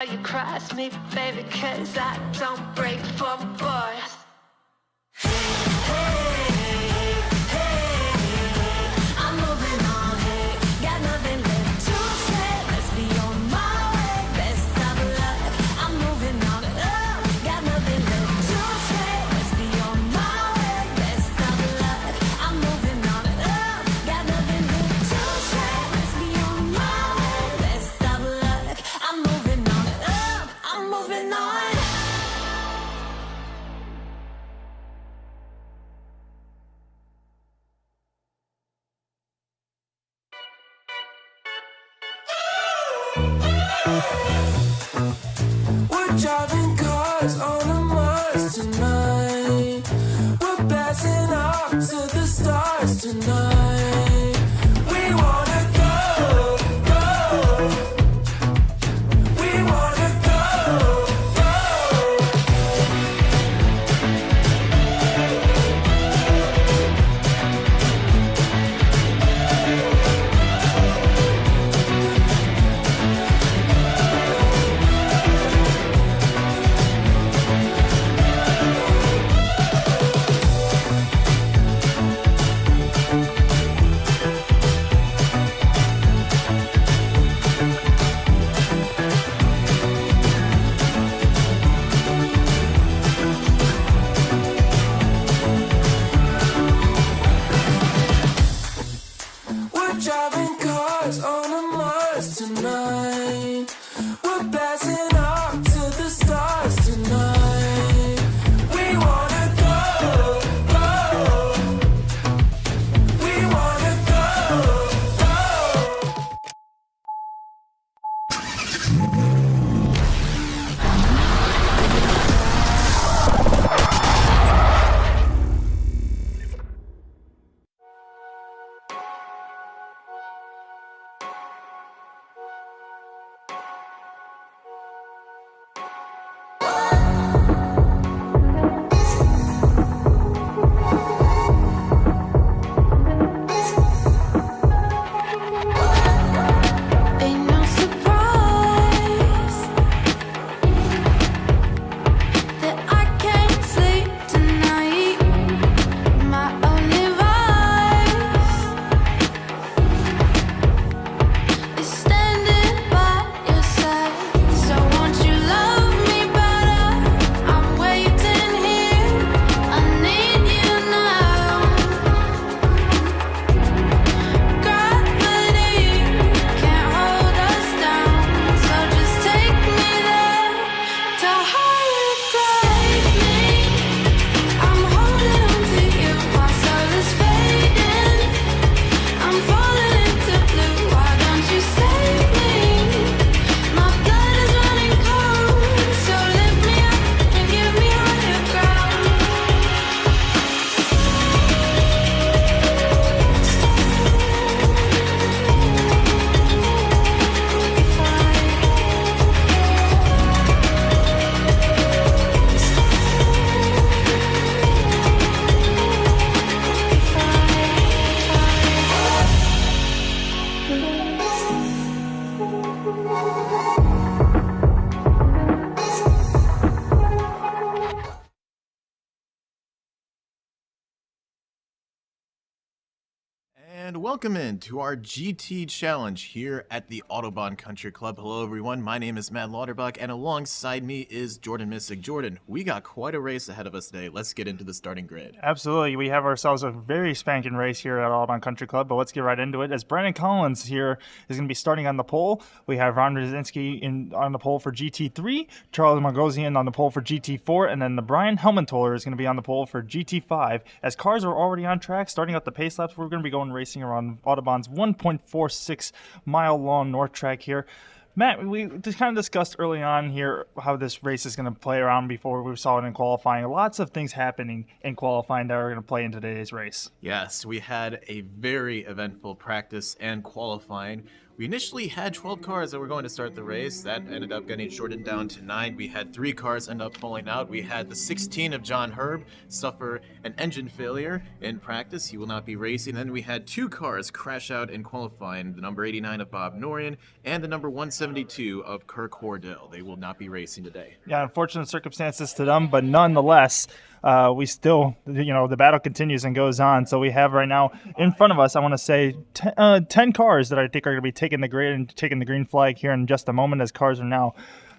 You cross me, baby, 'cause I don't break for boys. I'm moving on, hey, got nothing left to say. Let's be on my way, best of luck. I'm moving on, got nothing left to say. Let's be on my way, best of luck. I'm moving on, got nothing left to say. Let's be on my way, best of luck. I'm moving on, I'm moving on. We're driving cars on a Mars tonight. We're blasting off to the stars tonight. We wanna go, go. We wanna go, go. We're driving cars on a Mars tonight. We're blasting off to the stars tonight. We wanna go, go. We wanna go, go. Ain't no surprise that I can't sleep tonight. My only vice is standing by your side. So won't you love me better? I'm waiting here. I need you now. Gravity can't hold us down, so just take me there to higher ground. I'm holding on to you, my soul is fading. I'm falling into blue, why don't you save me? My blood is running cold, so lift me up and give me higher ground. And welcome in to our GT Challenge here at the Autobahn Country Club. Hello everyone, my name is Matt Lauterbach and alongside me is Jordan Missick. Jordan, we got quite a race ahead of us today. Let's get into the starting grid. Absolutely. We have ourselves a very spanking race here at Autobahn Country Club, but let's get right into it. As Brandon Collins here is going to be starting on the pole, we have Ron Rzazinski on the pole for GT3, Charles Margosian on the pole for GT4, and then the Brian Helmentoller is going to be on the pole for GT5. As cars are already on track, starting out the pace laps, we're going to be going racing around Autobahn's 1.46 mile long north track here. Matt, we just kind of discussed early on here how this race is going to play around before we saw it in qualifying. Lots of things happening in qualifying that are going to play in today's race. Yes, we had a very eventful practice and qualifying We initially had 12 cars that were going to start the race. That ended up getting shortened down to 9. We had 3 cars end up falling out. We had the 16 of John Herb suffer an engine failure in practice. He will not be racing. Then we had 2 cars crash out in qualifying, the number 89 of Bob Norian and the number 172 of Kirk Hordell. They will not be racing today. Yeah, unfortunate circumstances to them, but nonetheless, we still, the battle continues and goes on. So we have right now in front of us, I want to say, 10 cars that I think are going to be taking the grid and taking the green flag here in just a moment, as cars are now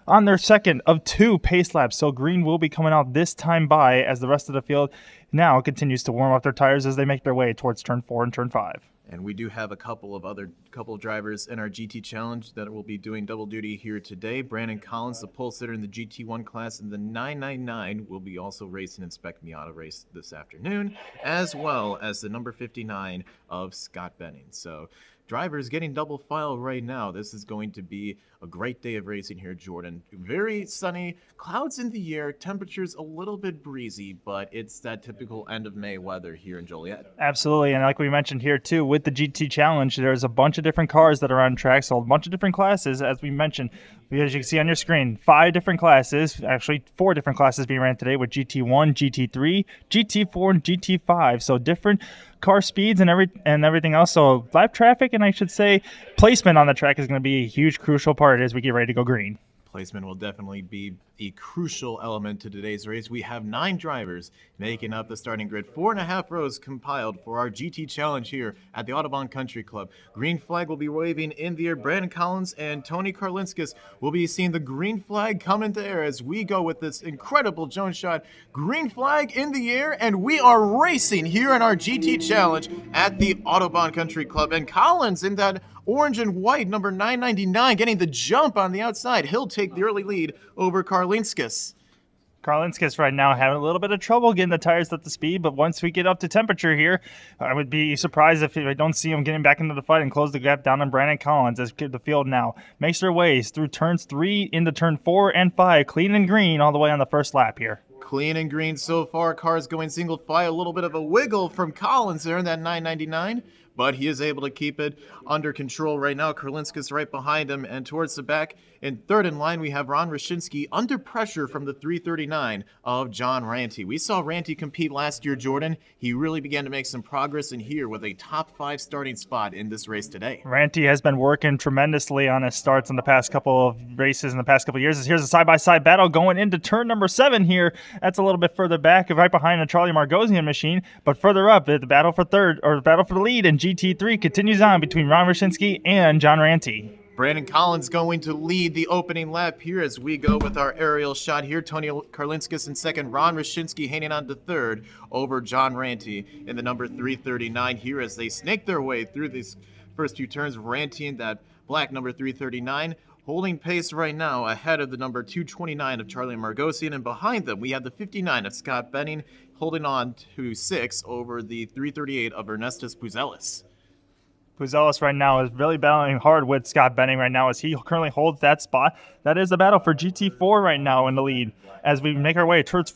on their second of 2 pace laps. So green will be coming out this time by as the rest of the field now continues to warm up their tires as they make their way towards turn 4 and turn 5. And we do have a couple of drivers in our GT Challenge that will be doing double duty here today. Brandon Collins, the pole sitter in the GT1 class, and the 999 will be also racing in Spec Miata race this afternoon, as well as the number 59 of Scott Benning. So drivers getting double file right now. This is going to be a great day of racing here, Jordan. Very sunny, clouds in the air, temperatures a little bit breezy, but it's that typical end of May weather here in Joliet. Absolutely, and like we mentioned here too, with the GT Challenge, there's a bunch of different cars that are on track, so a bunch of different classes, as we mentioned. As you can see on your screen, 5 different classes, actually 4 different classes being ran today with GT1, GT3, GT4, and GT5. So different car speeds and everything else. So lap traffic and I should say placement on the track is going to be a huge crucial part as we get ready to go green. Placement will definitely be a crucial element to today's race. We have 9 drivers making up the starting grid. 4.5 rows compiled for our GT Challenge here at the Autobahn Country Club. Green flag will be waving in the air. Brandon Collins and Tony Karlinskis will be seeing the green flag come into air as we go with this incredible Jones shot. Green flag in the air, and we are racing here in our GT Challenge at the Autobahn Country Club. And Collins in that orange and white, number 999, getting the jump on the outside. He'll take the early lead over Karlinskis. Karlinskis right now having a little bit of trouble getting the tires up to speed, but once we get up to temperature here, I would be surprised if I don't see him getting back into the fight and close the gap down on Brandon Collins as the field now makes their ways through turns 3 into turn 4 and 5, clean and green all the way on the first lap here. Clean and green so far. Cars going single file. A little bit of a wiggle from Collins there in that 999. But he is able to keep it under control right now. Karlinskis right behind him, and towards the back in third in line we have Ron Roshinsky under pressure from the 339 of John Ranty. We saw Ranty compete last year, Jordan. He really began to make some progress in here with a top 5 starting spot in this race today. Ranty has been working tremendously on his starts in the past couple of races in the past couple of years. Here's a side-by-side battle going into turn number 7 here. That's a little bit further back, right behind the Charlie Margosian machine, but further up, the battle for third, or the battle for the lead in GT3 continues on between Ron Roshinsky and John Ranty. Brandon Collins going to lead the opening lap here as we go with our aerial shot here. Tony Karlinskis in second, Ron Roshinsky hanging on to third over John Ranty in the number 339 here as they snake their way through these first few turns. Ranty in that black number 339 holding pace right now ahead of the number 229 of Charlie Margosian, and behind them we have the 59 of Scott Benning holding on to 6 over the 338 of Ernestus Puzelis. Puzelis right now is really battling hard with Scott Benning right now as he currently holds that spot. That is the battle for GT4 right now in the lead as we make our way towards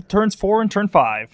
turns 4 and turn 5.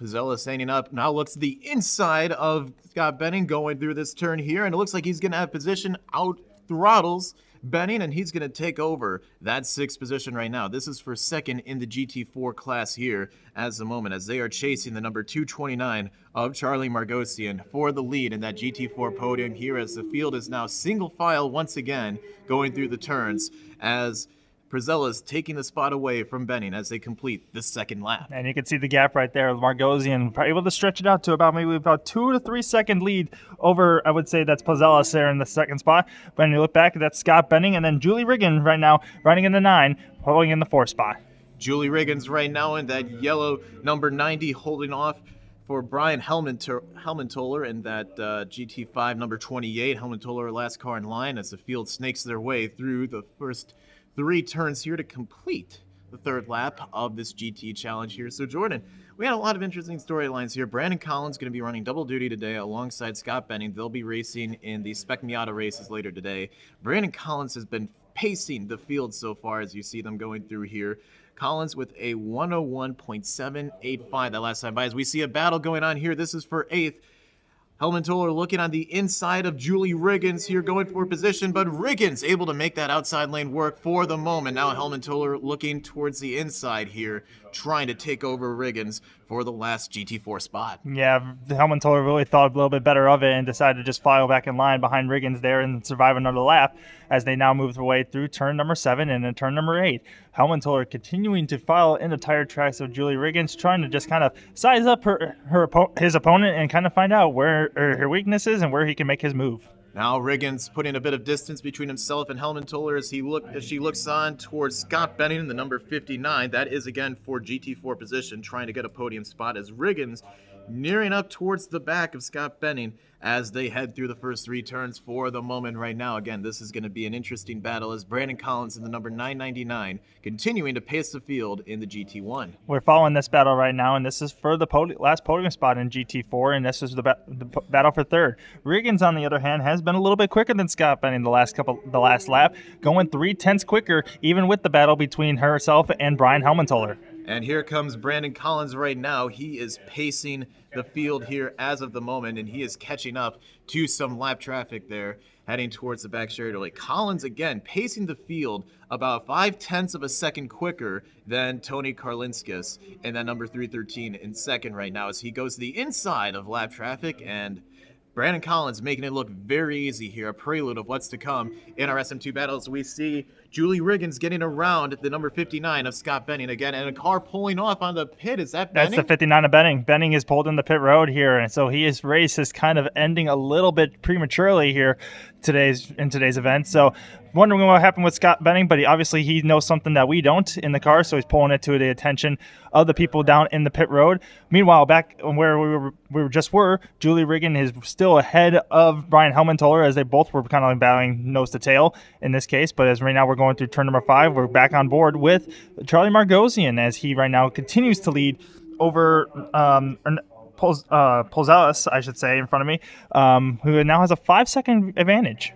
Puzelis standing up. Now looks to the inside of Scott Benning going through this turn here, and it looks like he's going to have position out throttles Benning, and he's going to take over that 6th position right now. This is for second in the GT4 class here as the moment as they are chasing the number 229 of Charlie Margosian for the lead in that GT4 podium here as the field is now single file once again going through the turns as Puzelis taking the spot away from Benning as they complete the 2nd lap. And you can see the gap right there. Margosian able to stretch it out to about 2 to 3 second lead over, I would say that's Puzelis there in the 2nd spot. But when you look back, that's Scott Benning, and then Julie Riggin right now running in the 9, holding in the 4th spot. Julie Riggins right now in that yellow number 90 holding off for Brian Helmentoller in that GT5 number 28. Helmentoller last car in line as the field snakes their way through the first 3 turns here to complete the 3rd lap of this GT Challenge here. So Jordan, we had a lot of interesting storylines here. Brandon Collins going to be running double duty today alongside Scott Benning. They'll be racing in the Spec Miata races later today. Brandon Collins has been pacing the field so far as you see them going through here. Collins with a 101.785 that last time by as we see a battle going on here. This is for 8th. Helmetoller looking on the inside of Julie Riggins here, going for position, but Riggins able to make that outside lane work for the moment. Now Helmetoller looking towards the inside here, trying to take over Riggins for the last GT4 spot. Yeah, the Helmetoller really thought a little bit better of it and decided to just file back in line behind Riggins there and survive another lap as they now move their way through turn number 7 and then turn number 8. Helmetoller continuing to file in the tire tracks of Julie Riggins, trying to just kind of size up his opponent and kind of find out where her weakness is and where he can make his move. Now Riggins putting a bit of distance between himself and Helmetoller as she looks on towards Scott Benning, the number 59. That is again for GT4 position, trying to get a podium spot as Riggins nearing up towards the back of Scott Benning as they head through the first 3 turns for the moment right now. Again, this is going to be an interesting battle as Brandon Collins in the number 999 continuing to pace the field in the GT1. We're following this battle right now, and this is for the last podium spot in GT4, and this is the battle for third. Riggins, on the other hand, has been a little bit quicker than Scott Benning the last lap, going 3/10 quicker, even with the battle between herself and Brian Helmetoller. And here comes Brandon Collins right now. He is pacing the field here as of the moment, and he is catching up to some lap traffic there, heading towards the back straightaway. Collins, again, pacing the field about 0.5 of a second quicker than Tony Karlinskis in that number 313 in second right now as he goes to the inside of lap traffic, and Brandon Collins making it look very easy here, a prelude of what's to come in our SM2 battles. We see Julie Riggins getting around the number 59 of Scott Benning again, and a car pulling off on the pit. Is that Benning? That's the 59 of Benning. Benning is pulled in the pit road here, and so his race is kind of ending a little bit prematurely here in today's event. So wondering what happened with Scott Benning, but he knows something that we don't in the car, so he's pulling it to the attention of the people down in the pit road. Meanwhile, back where we just were, Julie Riggins is still ahead of Brian Helmetoller as they both were kind of battling nose to tail in this case. But as right now we're going through turn number 5, we're back on board with Charlie Margosian as he right now continues to lead over Polzelis, I should say, in front of me, who now has a 5-second advantage.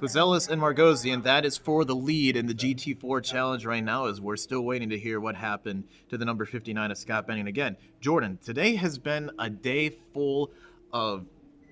Pozelis and Margosian, that is for the lead in the GT4 challenge right now, as we're still waiting to hear what happened to the number 59 of Scott Benning. Again, Jordan, today has been a day full of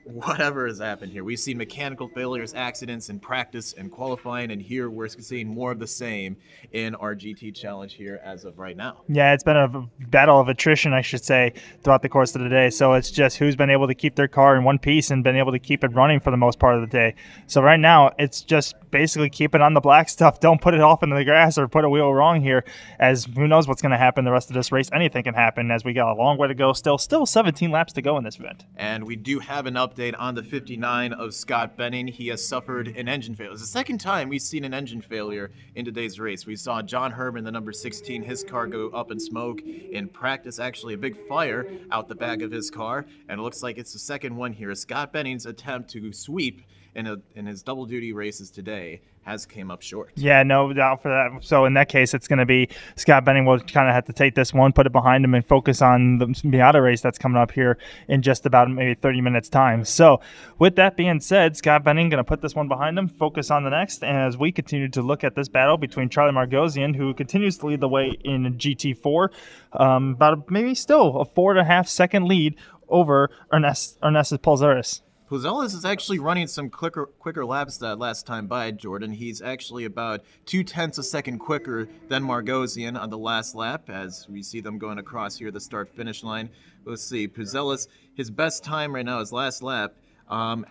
whatever has happened here. We've seen mechanical failures, accidents in practice and qualifying, and here we're seeing more of the same in our GT challenge here as of right now. Yeah, it's been a battle of attrition, I should say, throughout the course of the day. So it's just who's been able to keep their car in one piece and been able to keep it running for the most part of the day. So right now, it's just basically keep it on the black stuff. Don't put it off into the grass or put a wheel wrong here, as who knows what's going to happen the rest of this race. Anything can happen as we got a long way to go. Still 17 laps to go in this event. And we do have an update on the 59 of Scott Benning. He has suffered an engine failure. It's the second time we've seen an engine failure in today's race. We saw John Herman, the number 16, his car go up in smoke in practice, actually a big fire out the back of his car, and it looks like it's the second one here. Scott Benning's attempt to sweep in his double duty races today has came up short. Yeah, no doubt for that. So in that case, it's going to be Scott Benning will kind of have to take this one, put it behind him, and focus on the Miata race that's coming up here in just about maybe 30 minutes time. So with that being said, Scott Benning going to put this one behind him, focus on the next, and as we continue to look at this battle between Charlie Margosian, who continues to lead the way in GT4, about maybe still a 4.5 second lead over Ernesto Polzelis. Pozelis is actually running some quicker laps that last time by, Jordan. He's actually about 0.2 a second quicker than Margosian on the last lap, as we see them going across here the start-finish line. Let's see, Pozelis, his best time right now is last lap.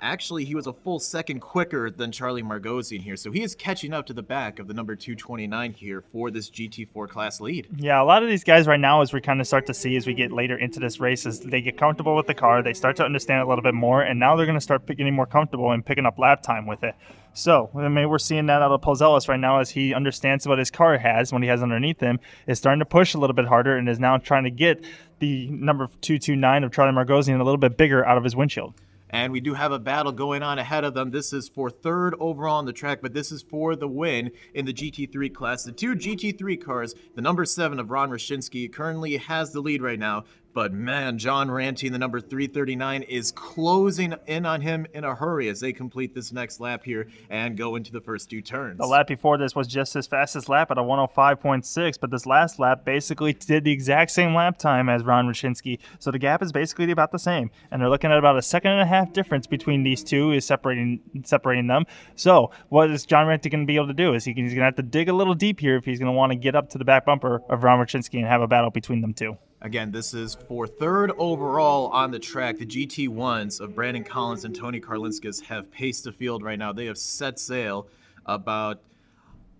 Actually, he was a full second quicker than Charlie Margosian here, so he is catching up to the back of the number 229 here for this GT4 class lead. Yeah, a lot of these guys right now, as we kind of start to see as we get later into this race, is they get comfortable with the car, they start to understand it a little bit more, and now they're going to start getting more comfortable and picking up lap time with it. So, I mean, we're seeing that out of Polzelis right now as he understands what his car has, when he has underneath him, is starting to push a little bit harder and is now trying to get the number 229 of Charlie Margosian a little bit bigger out of his windshield. And we do have a battle going on ahead of them. This is for third overall on the track, but this is for the win in the GT3 class. The two GT3 cars, the number 7 of Ron Roshinsky currently has the lead right now, But man, John Ranty in the number 339 is closing in on him in a hurry as they complete this next lap here and go into the first two turns. The lap before this was just his fastest lap at a 105.6, but this last lap basically did the exact same lap time as Ron Roshinsky, so the gap is basically about the same. And they're looking at about a second and a half difference between these two is separating them. So what is John Ranty going to be able to do? He's going to have to dig a little deep here if he's going to want to get up to the back bumper of Ron Roshinsky and have a battle between them two. Again, this is for third overall on the track. The GT1s of Brandon Collins and Tony Karlinskis have paced the field right now. They have set sail about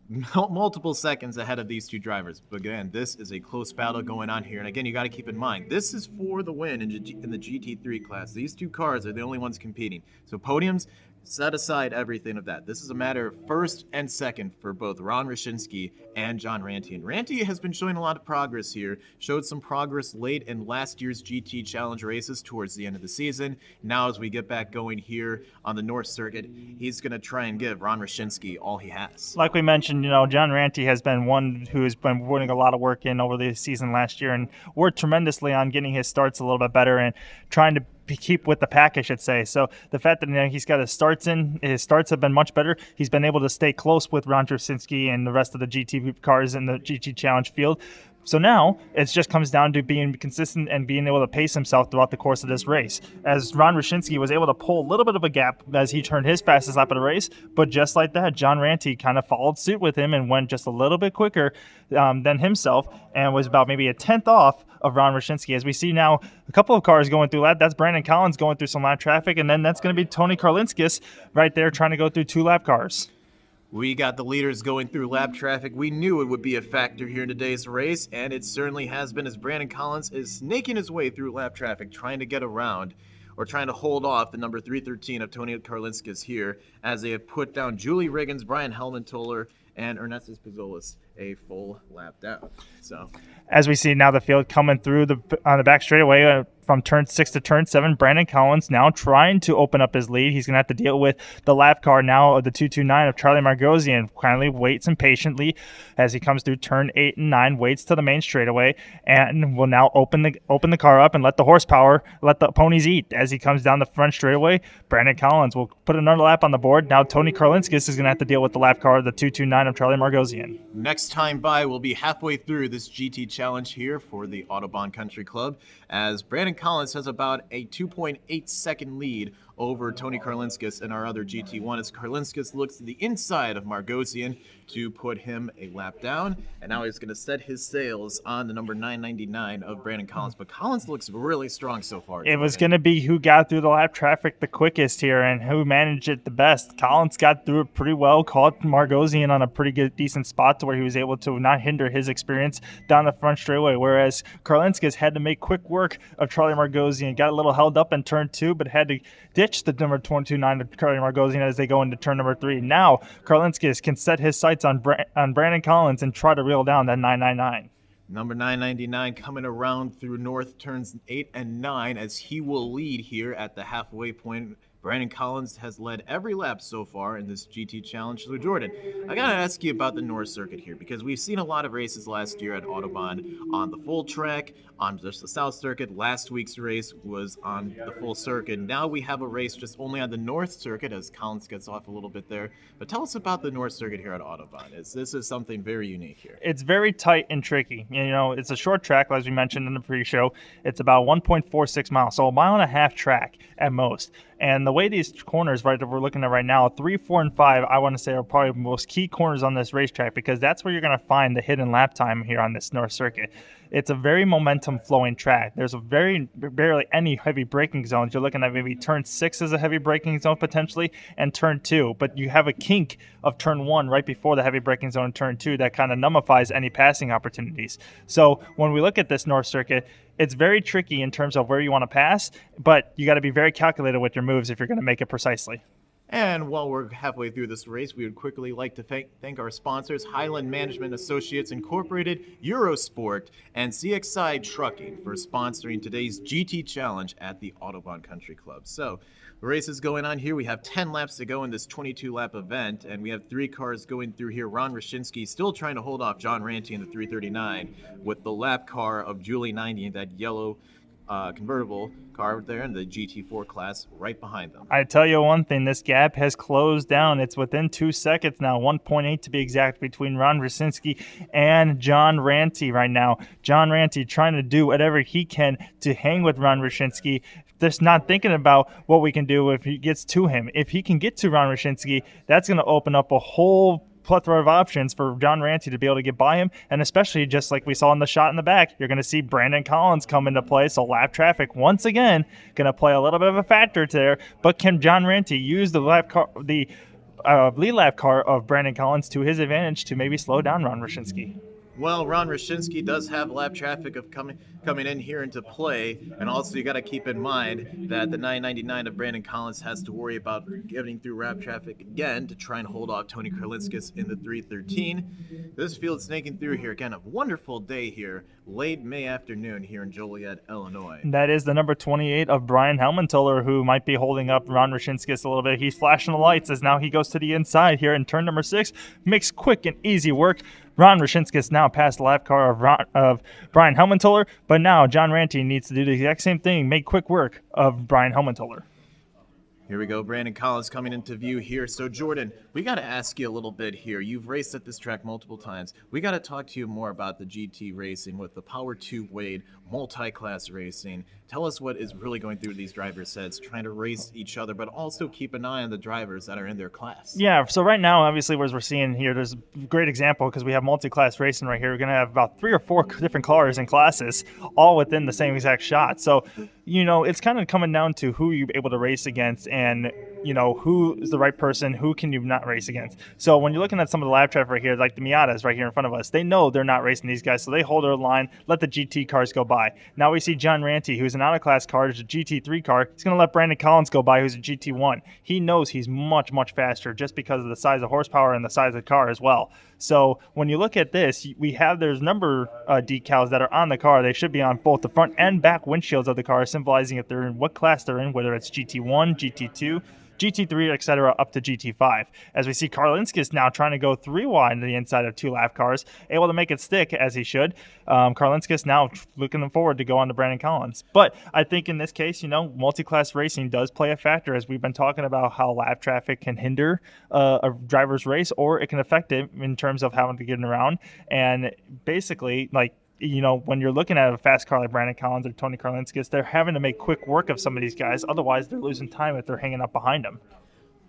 multiple seconds ahead of these two drivers. But again, this is a close battle going on here. And again, you got to keep in mind, this is for the win in the GT3 class. These two cars are the only ones competing. So podiums, set aside everything of that. This is a matter of first and second for both Ron Roshinsky and John Ranty. And Ranty has been showing a lot of progress here. Showed some progress late in last year's GT Challenge races towards the end of the season. Now as we get back going here on the North Circuit, he's going to try and give Ron Roshinsky all he has. Like we mentioned, John Ranty has been one who has been putting a lot of work in over the season last year and worked tremendously on getting his starts a little bit better and trying to keep with the pack, I should say. So the fact that he's got his starts have been much better. He's been able to stay close with Ron Roshinsky and the rest of the GT cars in the GT Challenge field. So now it just comes down to being consistent and being able to pace himself throughout the course of this race. As Ron Roshinsky was able to pull a little bit of a gap as he turned his fastest lap of the race, but just like that, John Ranty kind of followed suit with him and went just a little bit quicker than himself and was about maybe a tenth off of Ron Roshinsky. As we see now, a couple of cars going through lap. That's Brandon Collins going through some lap traffic, and then that's going to be Tony Karlinskis right there trying to go through two lap cars. We got the leaders going through lap traffic. We knew it would be a factor here in today's race, and it certainly has been as Brandon Collins is snaking his way through lap traffic, trying to get around or trying to hold off the number 313 of Tony Karlinskis here as they have put down Julie Riggins, Brian Helmentoller, and Ernestus Pizzolis a full lap down. So, as we see now the field coming through on the back straightaway from turn 6 to turn 7, Brandon Collins now trying to open up his lead. He's going to have to deal with the lap car now of the 229 of Charlie Margosian. Kindly waits impatiently as he comes through turn 8 and 9, waits to the main straightaway, and will now open the car up and let the horsepower, let the ponies eat. As he comes down the front straightaway, Brandon Collins will put another lap on the board. Now Tony Karlinskis is going to have to deal with the lap car of the 229 of Charlie Margosian. Next time by, we'll be halfway through this GT Challenge here for the Autobahn Country Club as Brandon Collins has about a 2.8 second lead over Tony Karlinskis and our other GT1 as Karlinskis looks to the inside of Margosian to put him a lap down, and now he's going to set his sails on the number 999 of Brandon Collins. But Collins looks really strong so far. It was going to be who got through the lap traffic the quickest here and who managed it the best. Collins got through it pretty well, caught Margosian on a pretty good, decent spot to where he was able to not hinder his experience down the front straightaway, whereas Karlinskis had to make quick work of Charlie Margosian. Got a little held up in turn 2, but had to ditch the number 229 of Charlie Margosian as they go into turn number 3. Now Karlinskis can set his sights on Brandon Collins and try to reel down that 999. Number 999 coming around through north turns 8 and 9 as he will lead here at the halfway point. Brandon Collins has led every lap so far in this GT Challenge. So Jordan, I gotta ask you about the North Circuit here because we've seen a lot of races last year at Autobahn on the full track, on just the South Circuit. Last week's race was on the full circuit. Now we have a race just only on the North Circuit as Collins gets off a little bit there. But tell us about the North Circuit here at Autobahn. This is something very unique here. It's very tight and tricky. It's a short track, as we mentioned in the pre-show. It's about 1.46 miles, so a mile and a half track at most. And the way these corners, right, that we're looking at right now, 3, 4, and 5, I want to say are probably the most key corners on this racetrack because that's where you're going to find the hidden lap time here on this North Circuit. It's a very momentum-flowing track. There's barely any heavy braking zones. You're looking at maybe turn 6 as a heavy braking zone potentially, and turn 2. But you have a kink of turn 1 right before the heavy braking zone in turn 2 that kind of nullifies any passing opportunities. So when we look at this North Circuit, it's very tricky in terms of where you want to pass, but you got to be very calculated with your moves if you're going to make it precisely. And while we're halfway through this race, we would quickly like to thank our sponsors, Highland Management Associates Incorporated, Eurosport, and CXI Trucking for sponsoring today's GT Challenge at the Autobahn Country Club. So the race is going on here. We have 10 laps to go in this 22-lap event, and we have 3 cars going through here. Ron Roshinsky still trying to hold off John Ranty in the 339 with the lap car of Julie 90, that yellow convertible car there in the GT4 class right behind them. I tell you one thing, this gap has closed down. It's within 2 seconds now, 1.8 to be exact, between Ron Roszinski and John Ranty right now. John Ranty trying to do whatever he can to hang with Ron Roszinski, just not thinking about what we can do if he gets to him. If he can get to Ron Roszinski, that's going to open up a whole plethora of options for John Ranty to be able to get by him, and especially just like we saw in the shot in the back, you're going to see Brandon Collins come into play. So lap traffic once again going to play a little bit of a factor there. But can John Ranty use the lead lap car of Brandon Collins to his advantage to maybe slow down Ron Roszinski? Well, Ron Roszinski does have lap traffic of coming in here into play, and also you got to keep in mind that the 999 of Brandon Collins has to worry about getting through lap traffic again to try and hold off Tony Karlinskis in the 313. This field snaking through here again. A wonderful day here, late May afternoon here in Joliet, Illinois. That is the number 28 of Brian Helmentler, who might be holding up Ron Roszinski a little bit. He's flashing the lights as now he goes to the inside here in turn number 6. Makes quick and easy work. Ron Roszinski now past the lap car of Brian Helmentler, but now John Ranty needs to do the exact same thing, make quick work of Brian Helmentler. Here we go, Brandon Collins coming into view here. So Jordan, we got to ask you a little bit here. You've raced at this track multiple times. We got to talk to you more about the GT racing with the Power 2 Wade multi-class racing. Tell us what is really going through these drivers' heads, trying to race each other, but also keep an eye on the drivers that are in their class. Yeah, so right now, obviously, as we're seeing here, there's a great example because we have multi-class racing right here. We're going to have about 3 or 4 different cars and classes all within the same exact shot. So, it's kind of coming down to who you're able to race against and, who is the right person, who can you not race against. So when you're looking at some of the lap traffic right here, like the Miatas right here in front of us, they know they're not racing these guys, so they hold their line, let the GT cars go by. Now we see John Ranty, who's an out-of-class car, who's a GT3 car. He's going to let Brandon Collins go by, who's a GT1. He knows he's much, much faster just because of the size of horsepower and the size of the car as well. So when you look at this, there's number decals that are on the car. They should be on both the front and back windshields of the car, symbolizing if they're in what class they're in, whether it's GT1, GT2, GT3, etc., up to GT5. As we see Karlinskis now trying to go 3 wide to the inside of 2 lap cars, able to make it stick as he should. Karlinskis now looking forward to go on to Brandon Collins. But I think in this case, multi-class racing does play a factor, as we've been talking about how lap traffic can hinder a driver's race, or it can affect it in terms of having to get around. And basically, when you're looking at a fast car like Brandon Collins or Tony Karlinskis, they're having to make quick work of some of these guys. Otherwise, they're losing time if they're hanging up behind them.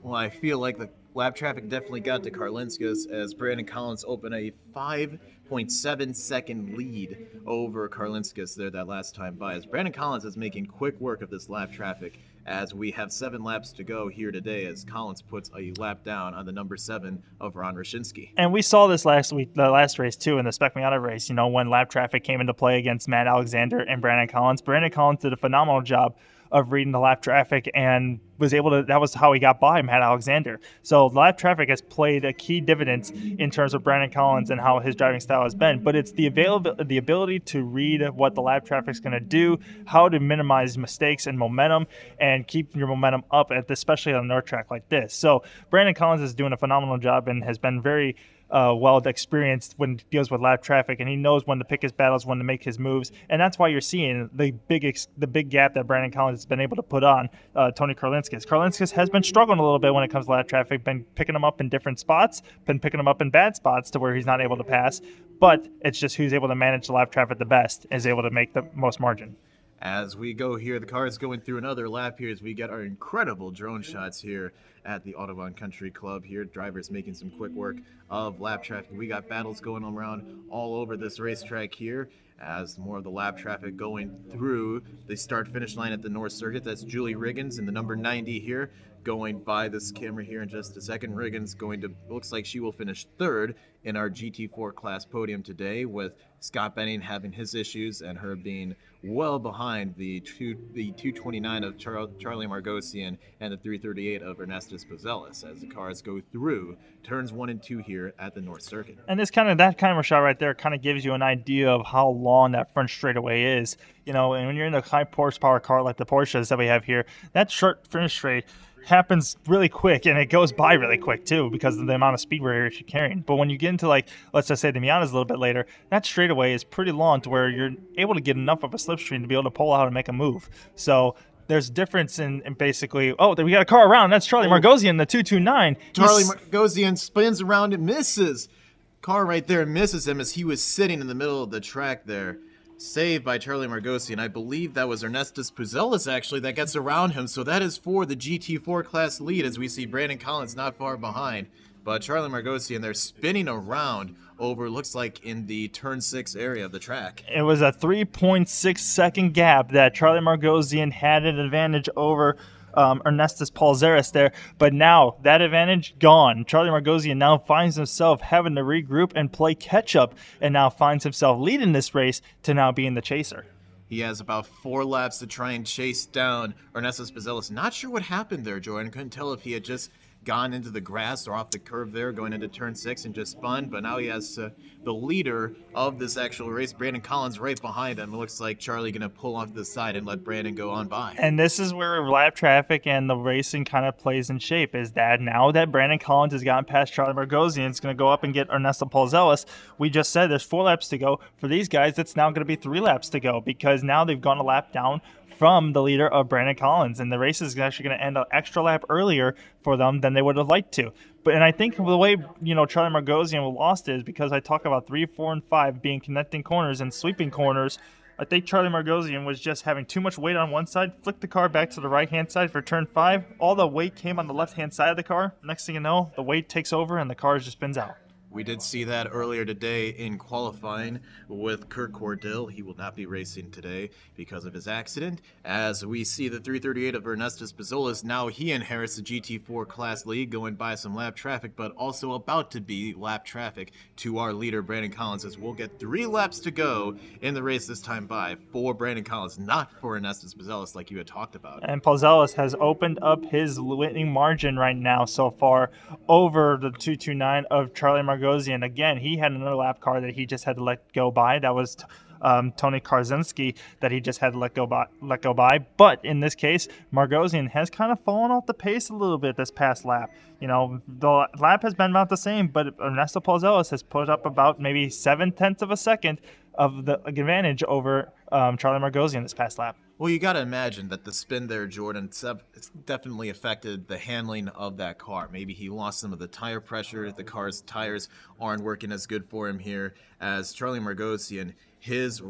Well, I feel like the lap traffic definitely got to Karlinskis as Brandon Collins opened a 5.7 second lead over Karlinskis there that last time by. As Brandon Collins is making quick work of this lap traffic as we have 7 laps to go here today as Collins puts a lap down on the number 7 of Ron Roszinski. And we saw this last week, the last race too, in the Spec Miata race, when lap traffic came into play against Matt Alexander and Brandon Collins. Brandon Collins did a phenomenal job of reading the lap traffic and was able to, that was how he got by Matt Alexander. So lap traffic has played a key dividend in terms of Brandon Collins and how his driving style has been, but it's the ability to read what the lap traffic is going to do, how to minimize mistakes and momentum and keep your momentum up, especially on a North track like this. So Brandon Collins is doing a phenomenal job and has been very well experienced when he deals with lap traffic, and he knows when to pick his battles, when to make his moves, and that's why you're seeing the big gap that Brandon Collins has been able to put on Tony Karlinskis. Karlinskis has been struggling a little bit when it comes to lap traffic, been picking him up in different spots, been picking him up in bad spots to where he's not able to pass, but it's just who's able to manage the lap traffic the best is able to make the most margin. As we go here, the car is going through another lap here as we get our incredible drone shots here at the Autobahn Country Club here. Drivers making some quick work of lap traffic. We got battles going around all over this racetrack here as more of the lap traffic going through the start-finish line at the North Circuit. That's Julie Riggins in the number 90 here, going by this camera here in just a second. Riggins looks like she will finish 3rd in our GT4 class podium today, with Scott Benning having his issues and her being well behind the 229 of Charlie Margosian and the 338 of Ernestus Pozelis as the cars go through turns 1 and 2 here at the North Circuit. And that kind of a shot right there kind of gives you an idea of how long that front straightaway is. And when you're in a high horsepower car like the Porsches that we have here, that short finish straight, happens really quick, and it goes by really quick too because of the amount of speed we're actually carrying. But when you get into, like, let's just say the Miatas a little bit later, that straightaway is pretty long to where you're able to get enough of a slipstream to be able to pull out and make a move. So there's a difference in basically. Oh, we got a car around. That's Charlie Margosian, the 229. Charlie Margosian spins around and misses. Car right there misses him as he was sitting in the middle of the track there. Saved by Charlie Margosian. I believe that was Ernestus Puzelis actually that gets around him. So that is for the GT4 class lead as we see Brandon Collins not far behind. But Charlie Margosian, they're spinning around over, looks like, in the turn 6 area of the track. It was a 3.6 second gap that Charlie Margosian had an advantage over Ernestus Palzeris there, but now that advantage gone. Charlie Margosian now finds himself having to regroup and play catch up, and now finds himself leading this race to now being the chaser. He has about 4 laps to try and chase down Ernestus Puzelis. Not sure what happened there, Jordan. Couldn't tell if he had just gone into the grass or off the curve there going into turn 6 and just spun, but now he has the leader of this actual race, Brandon Collins, right behind him. It looks like Charlie gonna pull off the side and let Brandon go on by. And this is where lap traffic and the racing kind of plays in shape, is that now that Brandon Collins has gotten past Charlie Margosian, it's going to go up and get Ernesto Palzelis. We just said there's 4 laps to go. For these guys, it's now going to be 3 laps to go because now they've gone a lap down from the leader of Brandon Collins, and the race is actually going to end an extra lap earlier for them than they would have liked to. And I think the way Charlie Margosian lost it is because I talk about 3, 4, and 5 being connecting corners and sweeping corners. I think Charlie Margosian was just having too much weight on one side, flicked the car back to the right-hand side for turn 5. All the weight came on the left-hand side of the car. Next thing you know, the weight takes over and the car just spins out. We did see that earlier today in qualifying with Kurt Cordell. He will not be racing today because of his accident. As we see the 338 of Ernestus Puzelis, now he inherits the GT4 class lead, going by some lap traffic, but also about to be lap traffic to our leader, Brandon Collins, as we'll get 3 laps to go in the race this time by for Brandon Collins, not for Ernestus Puzelis like you had talked about. And Palzelis has opened up his winning margin right now so far over the 229 of Charlie Margosian. Again, he had another lap car that he just had to let go by. That was Tony Karzinski that he just had to let go by. But in this case, Margosian has kind of fallen off the pace a little bit this past lap. The lap has been about the same, but Ernesto Palzelis has put up about maybe 0.7 of a second of the advantage over Charlie Margosian this past lap. Well, you got to imagine that the spin there, Jordan, it's definitely affected the handling of that car. Maybe he lost some of the tire pressure. The car's tires aren't working as good for him here as Charlie Margosian. His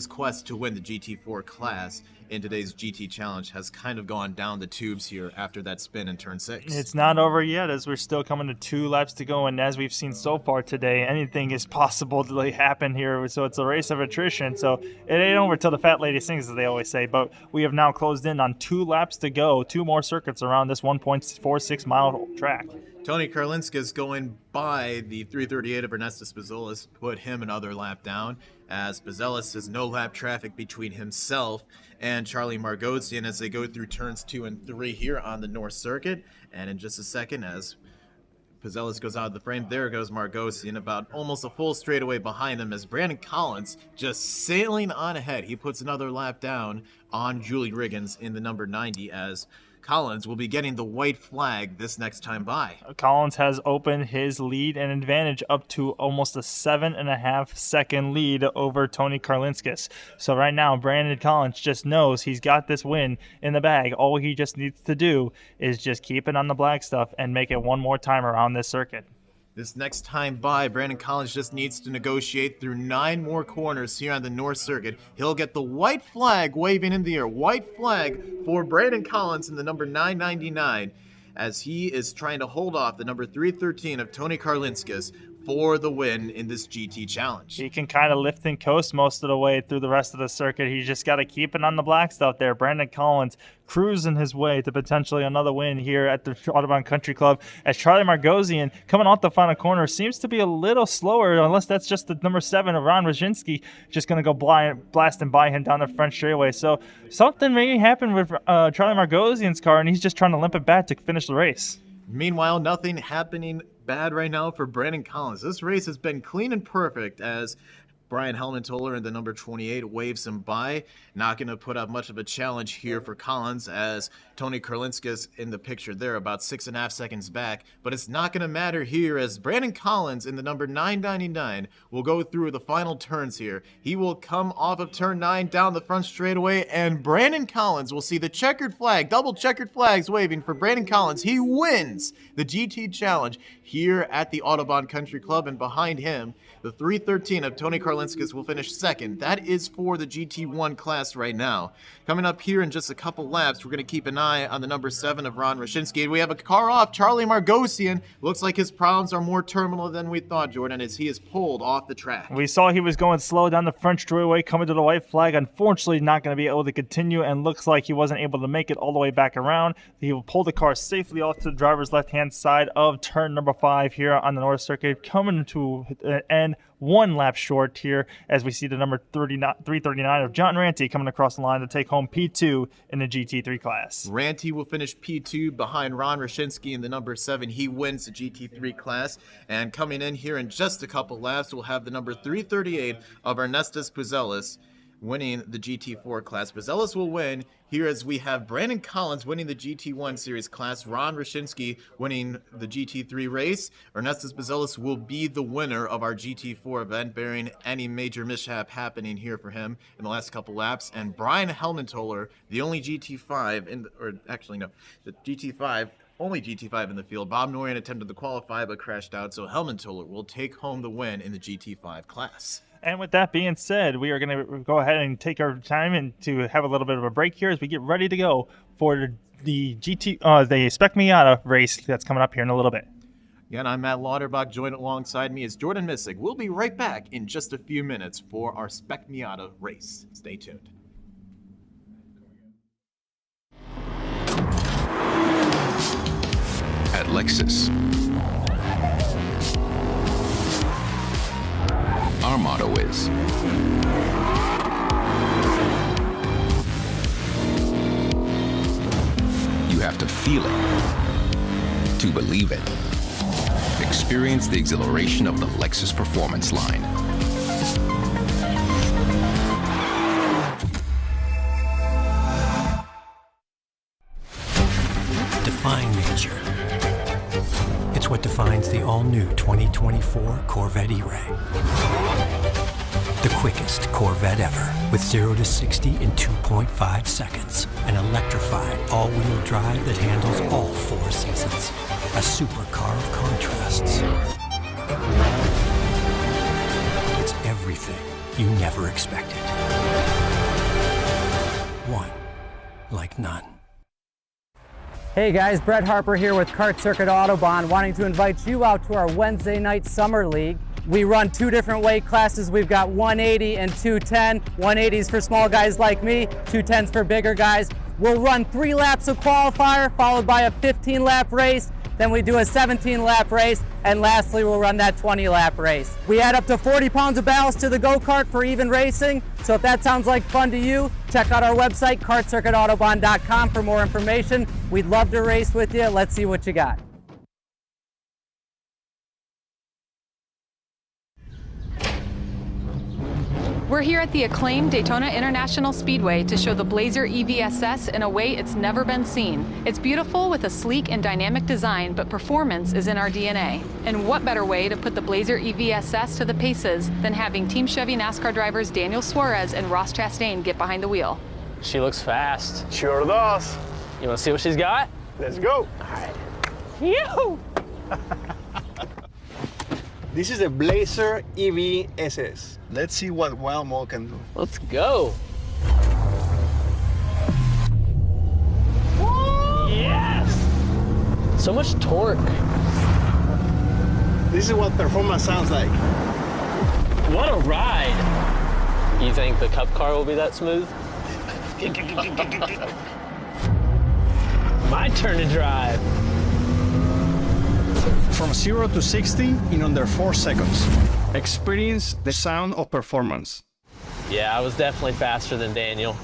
quest to win the GT4 class in today's GT Challenge has kind of gone down the tubes here after that spin in turn 6. It's not over yet, as we're still coming to 2 laps to go, and as we've seen so far today, anything is possible to happen here. So it's a race of attrition. So it ain't over till the fat lady sings, as they always say. But we have now closed in on 2 laps to go, 2 more circuits around this 1.46 mile track. Tony Karlinskis going by the 338 of Ernestus Puzelis, put him another lap down, as Puzelis has no lap traffic between himself and Charlie Margosian as they go through turns 2 and 3 here on the North Circuit. And in just a second, as Puzelis goes out of the frame, there goes Margosian about almost a full straightaway behind him as Brandon Collins just sailing on ahead. He puts another lap down on Julie Riggins in the number 90 as Collins will be getting the white flag this next time by. Collins has opened his lead and advantage up to almost a 7.5 second lead over Tony Karlinskis. So right now, Brandon Collins just knows he's got this win in the bag. All he just needs to do is just keep it on the black stuff and make it one more time around this circuit. This next time by, Brandon Collins just needs to negotiate through 9 more corners here on the North Circuit. He'll get the white flag waving in the air. White flag for Brandon Collins in the number 999 as he is trying to hold off the number 313 of Tony Karlinskis for the win in this GT Challenge. He can kind of lift and coast most of the way through the rest of the circuit. He's just got to keep it on the black stuff there. Brandon Collins cruising his way to potentially another win here at the Autobahn Country Club as Charlie Margosian, coming off the final corner, seems to be a little slower, unless that's just the number 7 of Ron Roginski just going to go blasting by him down the front straightaway. So something may happen with Charlie Margosian's car, and he's just trying to limp it back to finish the race. Meanwhile, nothing happening bad right now for Brandon Collins. This race has been clean and perfect as Brian Helmentoller in the number 28 waves him by. Not going to put up much of a challenge here for Collins, as Tony Karlinskis in the picture there about 6.5 seconds back. But it's not going to matter here, as Brandon Collins in the number 999 will go through the final turns here. He will come off of turn 9 down the front straightaway, and Brandon Collins will see the checkered flag, double checkered flags waving for Brandon Collins. He wins the GT Challenge here at the Autobahn Country Club, and behind him, the 313 of Tony Karlinskis will finish second. That is for the GT1 class right now. Coming up here in just a couple laps, we're going to keep an eye on the number 7 of Ron Roshinsky. We have a car off. Charlie Margosian looks like his problems are more terminal than we thought, Jordan, as he is pulled off the track. We saw he was going slow down the French straightaway, coming to the white flag. Unfortunately, not going to be able to continue, and looks like he wasn't able to make it all the way back around. He will pull the car safely off to the driver's left-hand side of turn number 5 here on the North Circuit, coming to an end 1 lap short here, as we see the number 339 of John Ranty coming across the line to take home P2 in the GT3 class. Ranty will finish P2 behind Ron Roshinsky in the number 7. He wins the GT3 class. And coming in here in just a couple laps, we'll have the number 338 of Ernestus Puzelis winning the GT4 class. Puzelis will win here, as we have Brandon Collins winning the GT1 Series class, Ron Roshinsky winning the GT3 race. Ernestus Puzelis will be the winner of our GT4 event, bearing any major mishap happening here for him in the last couple laps. And Brian Helmentoller, the only GT5 in the, or actually no, the GT5 only GT5 in the field. Bob Norian attempted to qualify but crashed out, so Helmentoller will take home the win in the GT5 class. And with that being said, we are going to go ahead and take our time and to have a little bit of a break here as we get ready to go for the Spec Miata race that's coming up here in a little bit. Again, I'm Matt Lauterbach. Joined alongside me is Jordan Missick. We'll be right back in just a few minutes for our Spec Miata race. Stay tuned. At Lexus, our motto is you have to feel it to believe it. Experience the exhilaration of the Lexus Performance line. Define nature. It's what defines the all-new 2024 Corvette E-Ray. The quickest Corvette ever, with 0 to 60 in 2.5 seconds. An electrified all-wheel drive that handles all 4 seasons. A supercar of contrasts. It's everything you never expected. One like none. Hey guys, Brett Harper here with Kart Circuit Autobahn, wanting to invite you out to our Wednesday night Summer League. We run 2 different weight classes. We've got 180 and 210. 180s for small guys like me, 210s for bigger guys. We'll run 3 laps of qualifier, followed by a 15-lap race. Then we do a 17-lap race, and lastly, we'll run that 20-lap race. We add up to 40 pounds of ballast to the go-kart for even racing, so if that sounds like fun to you, check out our website, kartcircuitautobahn.com, for more information. We'd love to race with you. Let's see what you got. We're here at the acclaimed Daytona International Speedway to show the Blazer EVSS in a way it's never been seen. It's beautiful with a sleek and dynamic design, but performance is in our DNA. And what better way to put the Blazer EVSS to the paces than having Team Chevy NASCAR drivers Daniel Suarez and Ross Chastain get behind the wheel. She looks fast. Sure does. You want to see what she's got? Let's go. All right. Yoo-hoo! This is a Blazer EV SS. Let's see what wild mode can do. Let's go. Yes! So much torque. This is what performance sounds like. What a ride. You think the Cup car will be that smooth? My turn to drive. From 0 to 60 in under 4 seconds. Experience the sound of performance. Yeah, I was definitely faster than Daniel.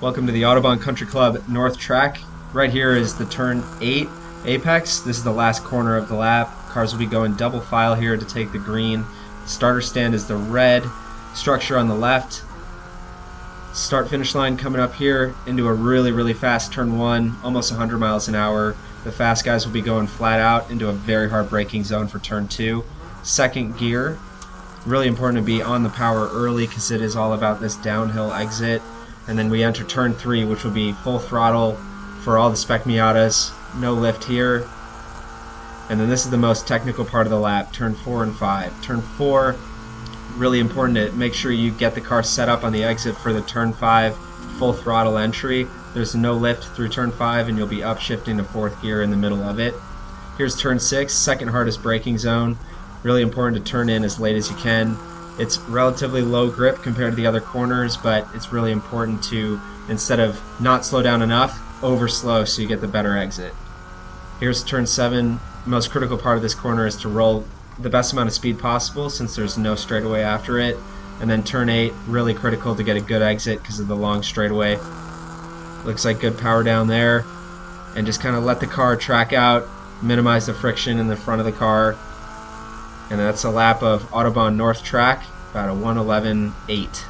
Welcome to the Autobahn Country Club North Track. Right here is the turn 8 apex. This is the last corner of the lap. Cars will be going double file here to take the green. The starter stand is the red. Structure on the left. Start finish line coming up here into a really fast turn 1, almost 100 miles an hour. The fast guys will be going flat out into a very hard braking zone for turn 2. Second gear. Really important to be on the power early because it is all about this downhill exit. And then we enter turn 3, which will be full throttle for all the Spec Miatas. No lift here. And then this is the most technical part of the lap, turn 4 and 5. Turn 4, really important to make sure you get the car set up on the exit for the turn 5 full throttle entry. There's no lift through turn 5 and you'll be upshifting to 4th gear in the middle of it. Here's turn 6, second hardest braking zone. Really important to turn in as late as you can. It's relatively low grip compared to the other corners, but it's really important to, instead of not slow down enough, over slow so you get the better exit. Here's turn 7. The most critical part of this corner is to roll the best amount of speed possible since there's no straightaway after it. And then turn 8, really critical to get a good exit because of the long straightaway. Looks like good power down there. And just kind of let the car track out, minimize the friction in the front of the car. And that's a lap of Autobahn North Track, about a 1:11.8.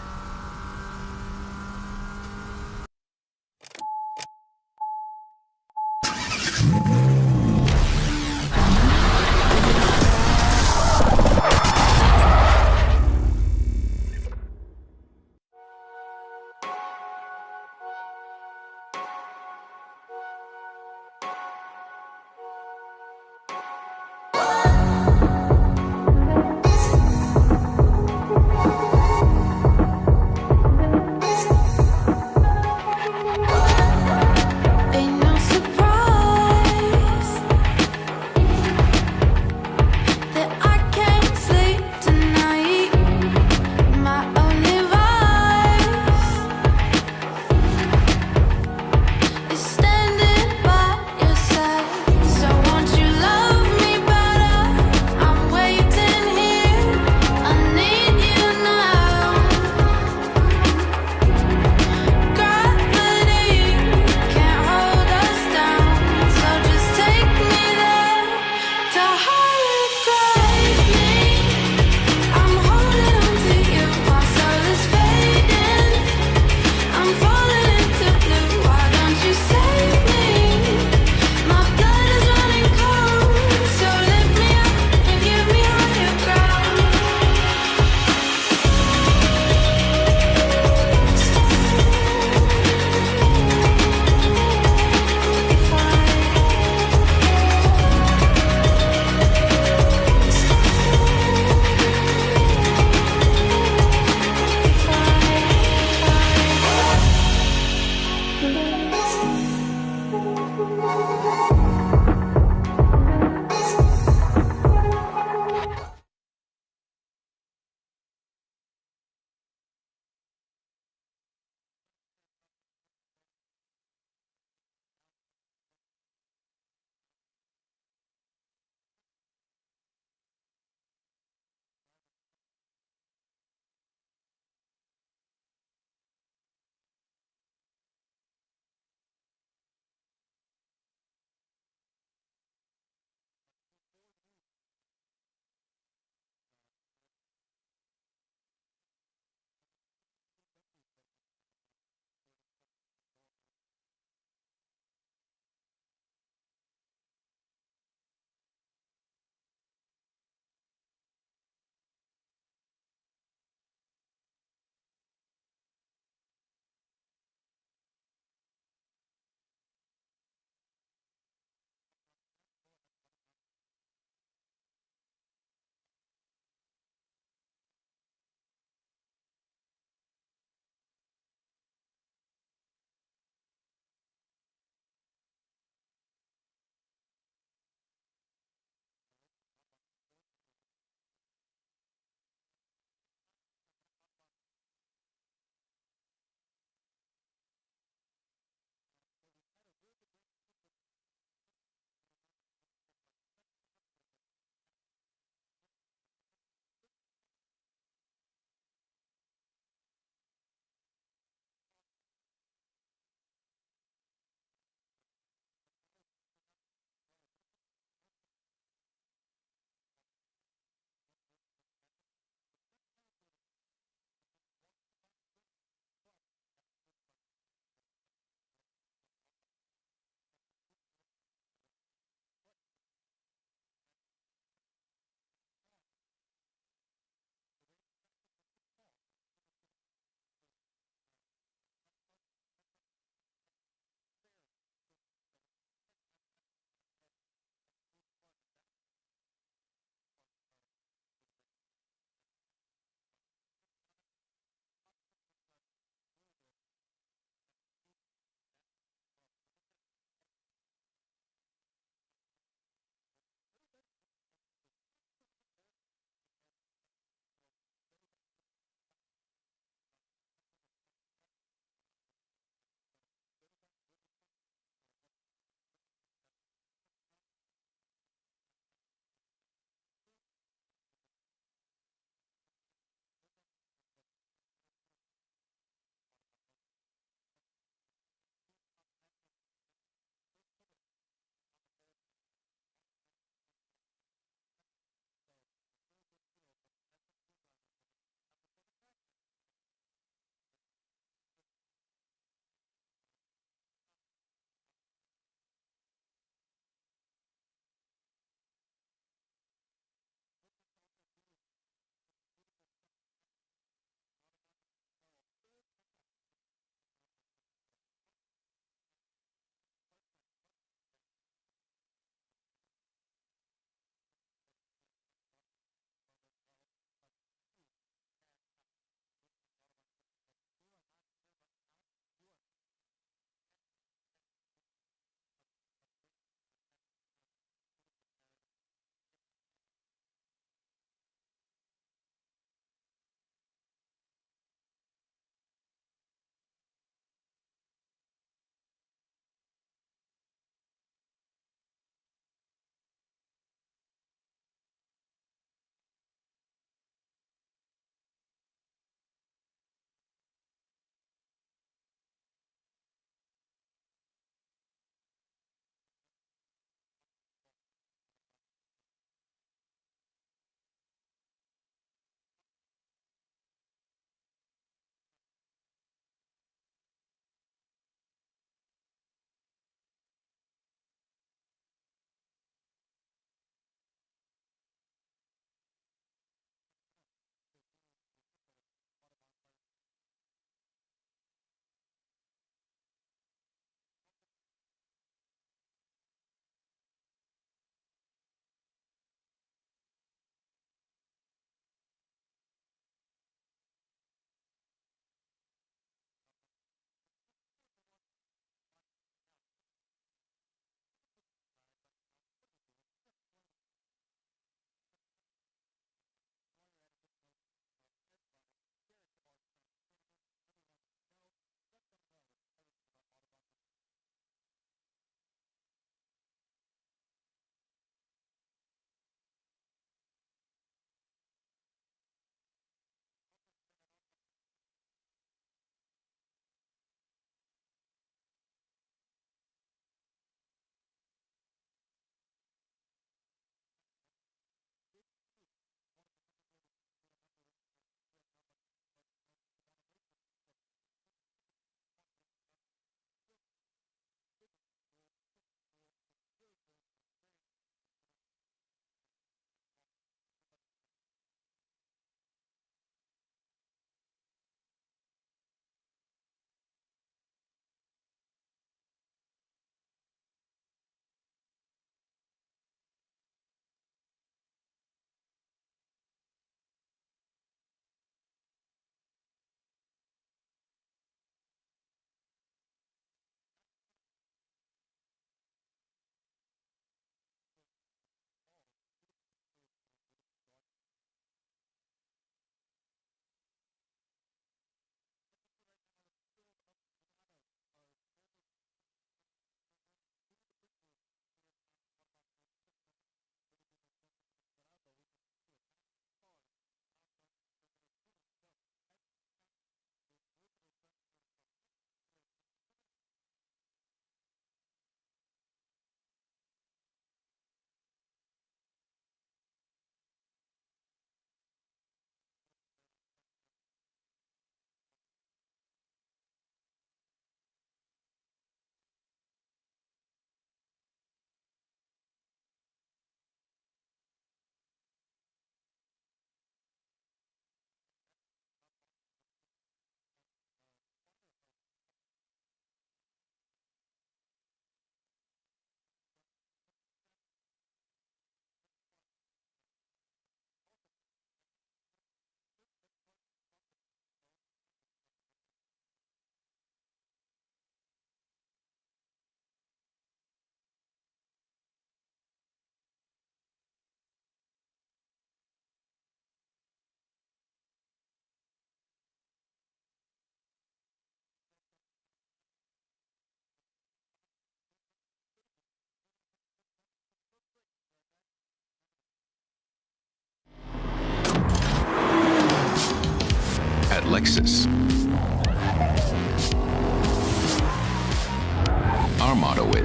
Ain't no surprise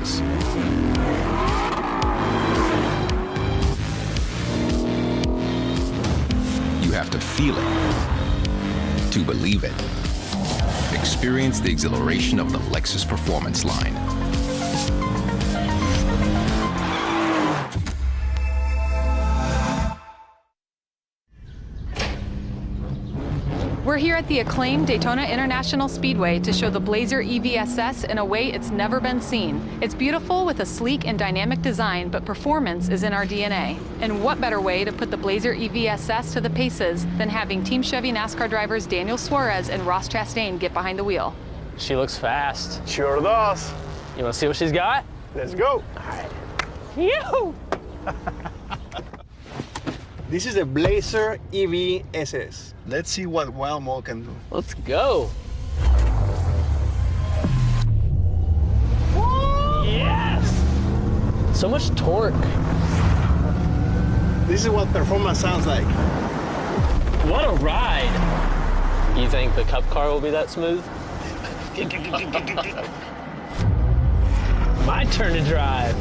is. You have to feel it to believe it. Experience the exhilaration of the Lexus Performance line. We're here at the acclaimed Daytona International Speedway to show the Blazer EVSS in a way it's never been seen. It's beautiful with a sleek and dynamic design, but performance is in our DNA. And what better way to put the Blazer EVSS to the paces than having Team Chevy NASCAR drivers Daniel Suarez and Ross Chastain get behind the wheel. She looks fast. Sure does. You want to see what she's got? Let's go. Yoo! This is a Blazer EV SS. Let's see what Wild Mode can do. Let's go. Yes! So much torque. This is what performance sounds like. What a ride. You think the Cup car will be that smooth? My turn to drive.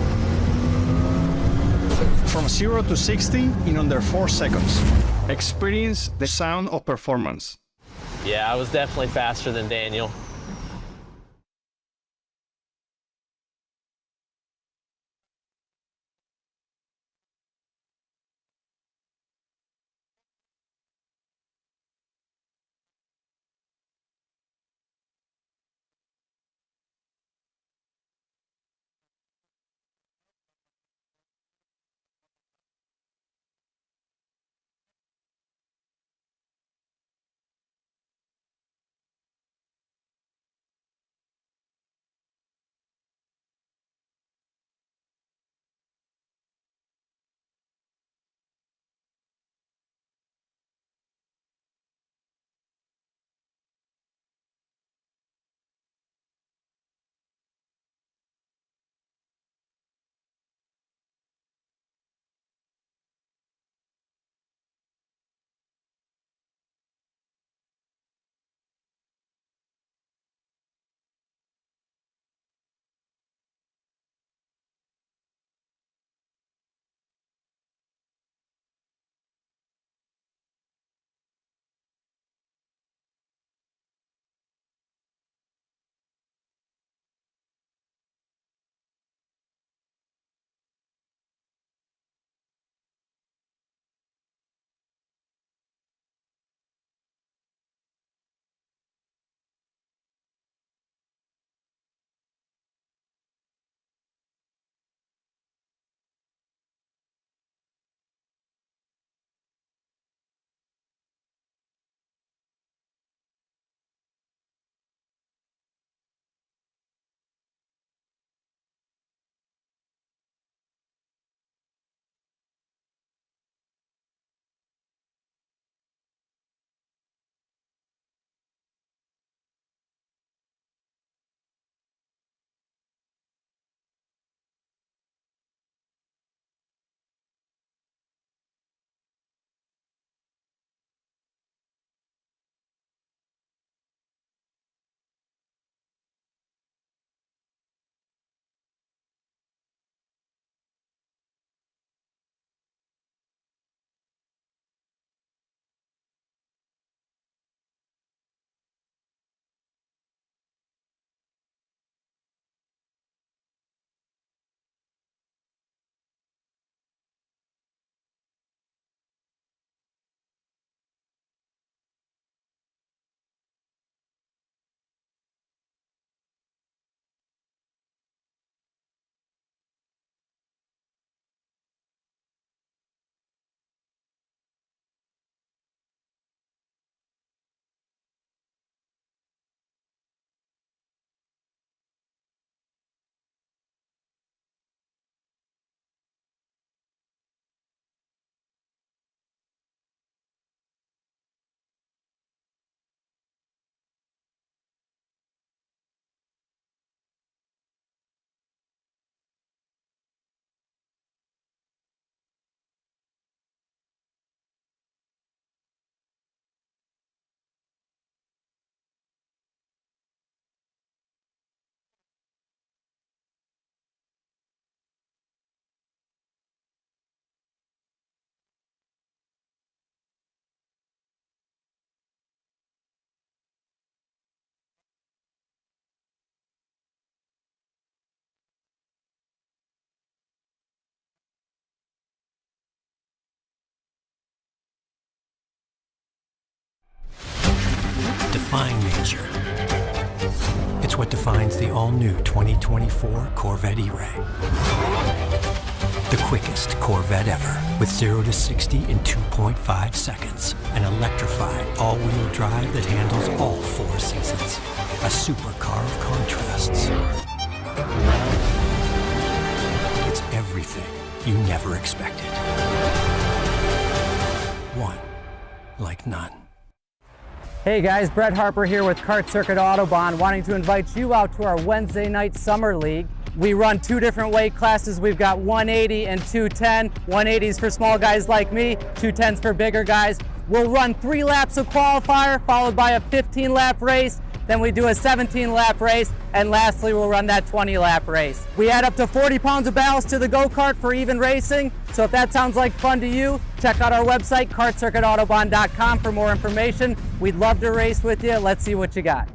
From 0 to 60 in under 4 seconds. Experience the sound of performance. Yeah, I was definitely faster than Daniel. defying nature. It's what defines the all-new 2024 Corvette E-Ray. The quickest Corvette ever, with 0 to 60 in 2.5 seconds. An electrified all-wheel drive that handles all 4 seasons. A supercar of contrasts. It's everything you never expected. One like none. Hey guys, Brett Harper here with Kart Circuit Autobahn, wanting to invite you out to our Wednesday night summer league. We run 2 different weight classes. We've got 180 and 210. 180s for small guys like me, 210s for bigger guys. We'll run 3 laps of qualifier, followed by a 15-lap race. Then we do a 17-lap race, and lastly, we'll run that 20-lap race. We add up to 40 pounds of ballast to the go-kart for even racing. So if that sounds like fun to you, check out our website, kartcircuitautobahn.com, for more information. We'd love to race with you. Let's see what you got.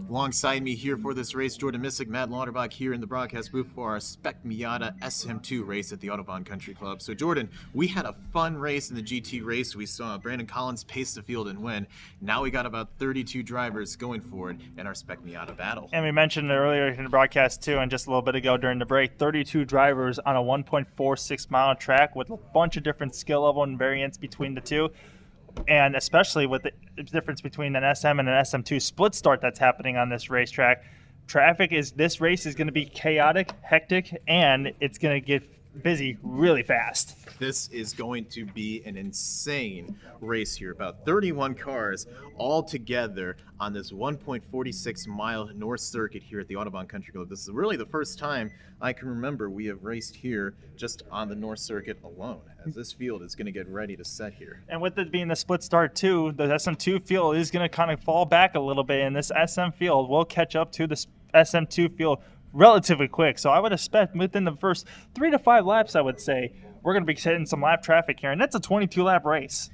Alongside me here for this race, Jordan Missick, Matt Lauterbach here in the broadcast booth for our Spec Miata SM2 race at the Autobahn Country Club. So Jordan, we had a fun race in the GT race. We saw Brandon Collins pace the field and win. Now we got about 32 drivers going for it in our Spec Miata battle. And we mentioned earlier in the broadcast too, and just a little bit ago during the break, 32 drivers on a 1.46 mile track with a bunch of different skill level and variants between the two. And especially with the difference between an SM and an SM2 split start that's happening on this racetrack, this race is going to be chaotic, hectic, and it's going to get busy really fast. This is going to be an insane race here. About 31 cars all together on this 1.46 mile North Circuit here at the Autobahn Country Club. This is really the first time I can remember we have raced here just on the North Circuit alone, as this field is going to get ready to set here. And with it being the split start too, the SM2 field is going to kind of fall back a little bit, and this SM field will catch up to the SM2 field relatively quick. So I would expect within the first 3 to 5 laps, I would say, we're going to be hitting some lap traffic here, and that's a 22-lap race.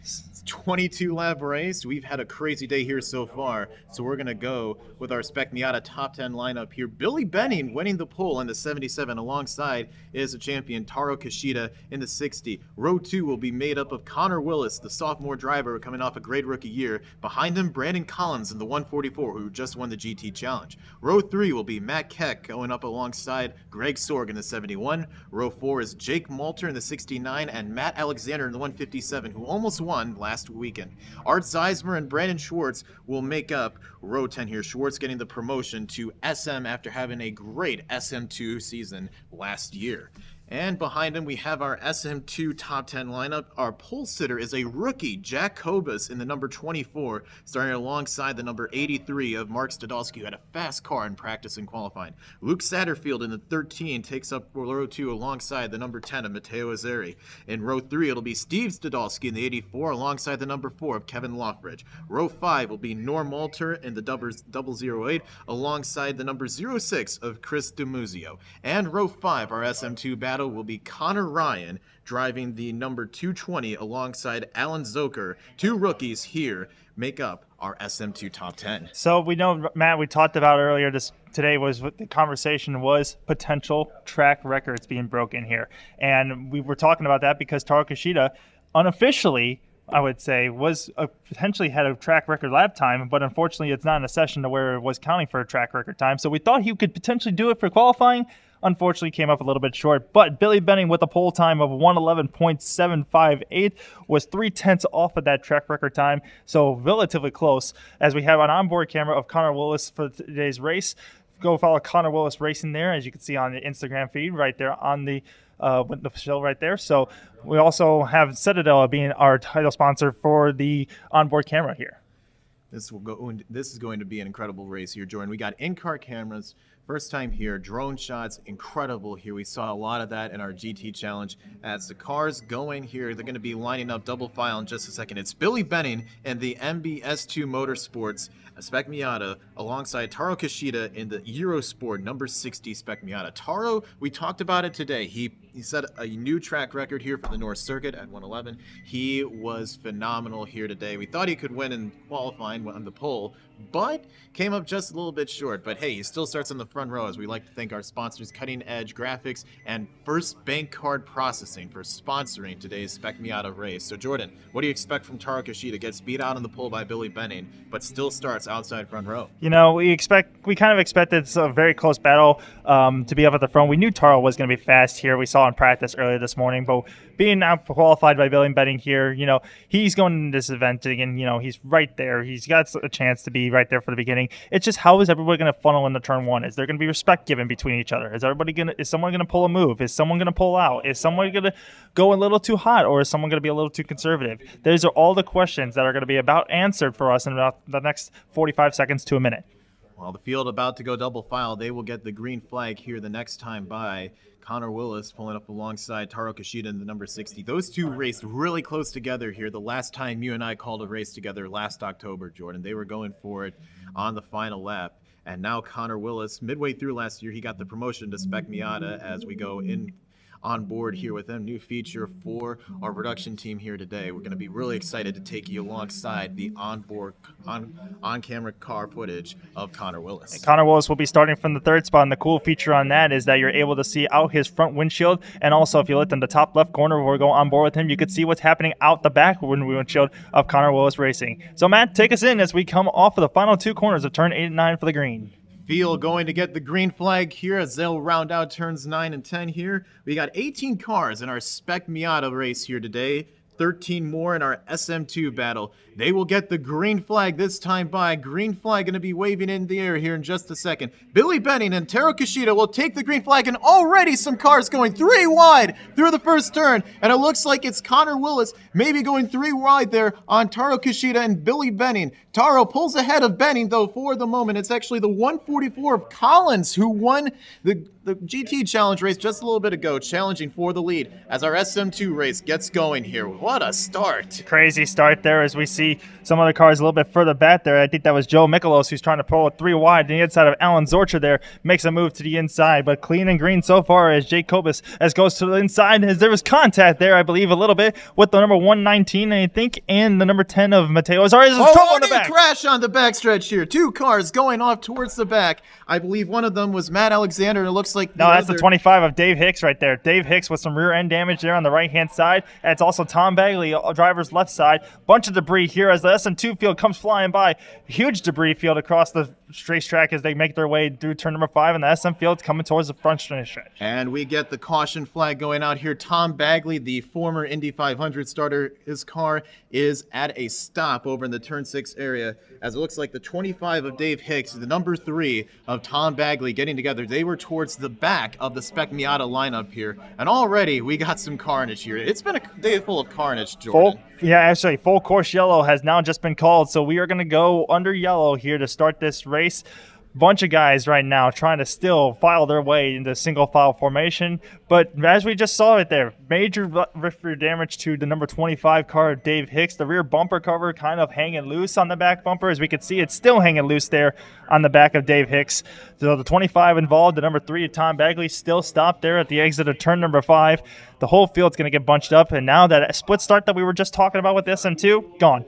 22-lap race. We've had a crazy day here so far, so we're going to go with our Spec Miata top 10 lineup here. Billy Benning winning the pole in the 77. Alongside is a champion, Taro Kishida, in the 60. Row 2 will be made up of Connor Willis, the sophomore driver coming off a great rookie year. Behind him, Brandon Collins in the 144, who just won the GT Challenge. Row 3 will be Matt Keck going up alongside Greg Sorg in the 71. Row 4 is Jake Malter in the 69 and Matt Alexander in the 157, who almost won last weekend. Art Zeismer and Brandon Schwartz will make up row 10 here. Schwartz getting the promotion to SM after having a great SM2 season last year. And behind him, we have our SM2 top 10 lineup. Our pole sitter is a rookie, Jack Kobus, in the number 24, starting alongside the number 83 of Mark Stadolski, who had a fast car in practice and qualifying. Luke Satterfield in the 13 takes up row 2 alongside the number 10 of Matteo Azzeri. In row 3, it'll be Steve Stadolski in the 84 alongside the number 4 of Kevin Lockbridge. Row 5 will be Norm Malter in the 008 alongside the number 06 of Chris DiMuzio. And row 5, our SM2 battle, will be Connor Ryan driving the number 220 alongside Alan Zoker. 2 rookies here make up our SM2 top 10. So we know, Matt, we talked about earlier today was what the conversation was potential track records being broken here. And we were talking about that because Taro Kishida unofficially, I would say, was potentially had a track record lap time, but unfortunately it's not in a session to where it was counting for a track record time. So we thought he could potentially do it for qualifying. Unfortunately came up a little bit short, but Billy Benning with a pole time of 1:11.758 was 0.3 off of that track record time, so relatively close. As we have an onboard camera of Connor Willis for today's race. Go follow Connor Willis Racing there, as you can see on the Instagram feed right there on the with the show right there. So we also have Citadel being our title sponsor for the onboard camera here. This is going to be an incredible race here, Jordan. We got in-car cameras, first time here, drone shots, incredible here. We saw a lot of that in our GT Challenge. As the cars going here, they're going to be lining up double file in just a second. It's Billy Benning and the MBS2 Motorsports Spec Miata alongside Taro Kishida in the Eurosport number 60 Spec Miata. Taro, we talked about it today. He set a new track record here for the North Circuit at 111. He was phenomenal here today. We thought he could win in qualifying on the pole, but came up just a little bit short. But hey, he still starts on the front row, as we like to thank our sponsors, Cutting Edge Graphics and First Bank Card Processing, for sponsoring today's Spec Miata race. So Jordan, what do you expect from Taro Kishida? Gets beat out on the pole by Billy Benning, but still starts outside front row. You know, we kind of expected a very close battle to be up at the front. We knew Taro was going to be fast here. We saw in practice earlier this morning, but being out qualified by Billy Benning here, you know, he's going into this event again. You know, he's right there. He's got a chance to be right there for the beginning. It's just, how is everybody going to funnel into turn one? Is there going to be respect given between each other? Is someone going to pull a move? Is someone going to pull out? Is someone going to go a little too hot, or is someone going to be a little too conservative? Those are all the questions that are going to be about answered for us in about the next 45 seconds to a minute. While the field about to go double file, they will get the green flag here the next time by. Connor Willis pulling up alongside Taro Kishida in the number 60. Those two raced really close together here the last time you and I called a race together last October, Jordan. They were going for it on the final lap. And now Connor Willis, midway through last year, he got the promotion to Spec Miata as we go in on board here with them. New feature for our production team here today. We're going to be really excited to take you alongside the on-camera car footage of Connor Willis. And Connor Willis will be starting from the third spot, and the cool feature on that is that you're able to see out his front windshield, and also if you look in the top left corner where we go on board with him, you could see what's happening out the back windshield of Connor Willis Racing. So Matt, take us in as we come off of the final two corners of turn 8 and 9 for the green. Field going to get the green flag here as they'll round out turns 9 and 10 here. We got 18 cars in our Spec Miata race here today. 13 more in our SM2 battle. They will get the green flag this time by. Green flag going to be waving in the air here in just a second. Billy Benning and Taro Kishida will take the green flag, and already some cars going 3 wide through the first turn. And it looks like it's Connor Willis maybe going 3 wide there on Taro Kishida and Billy Benning. Taro pulls ahead of Benning, though, for the moment. It's actually the 144 of Collins who won the GT Challenge race just a little bit ago, challenging for the lead as our SM2 race gets going here. What a start. Crazy start there as we see some other cars a little bit further back there. I think that was Joe Mikolos who's trying to pull it 3 wide. The inside of Alan Zorcher there makes a move to the inside, but clean and green so far as Jake Kobus as goes to the inside as there was contact there, I believe, a little bit with the number 119, I think, and the number 10 of Mateo. Sorry, there's a trouble on the back. Crash on the backstretch here. 2 cars going off towards the back. I believe one of them was Matt Alexander. It looks like no, that's the 25 of Dave Hicks right there. Dave Hicks with some rear end damage there on the right hand side. And it's also Tom Bagley, driver's left side. Bunch of debris here as the SM2 field comes flying by. Huge debris field across the racetrack as they make their way through turn number 5, and the SM field's coming towards the front stretch. And we get the caution flag going out here. Tom Bagley, the former Indy 500 starter, his car is at a stop over in the turn 6 area, as it looks like the 25 of Dave Hicks, the number 3 of Tom Bagley getting together. They were towards the back of the Spec Miata lineup here, and already we got some carnage here. It's been a day full of carnage, Jordan. Full course yellow has now just been called, so we are going to go under yellow here to start this race. Bunch of guys right now trying to still file their way into single file formation, but as we just saw it there, major rear damage to the number 25 car, Dave Hicks. The rear bumper cover kind of hanging loose on the back bumper. As we can see, it's still hanging loose there on the back of Dave Hicks. So the 25 involved, the number 3 of Tom Bagley still stopped there at the exit of turn number 5. The whole field's going to get bunched up, and now that split start that we were just talking about with SM2, gone.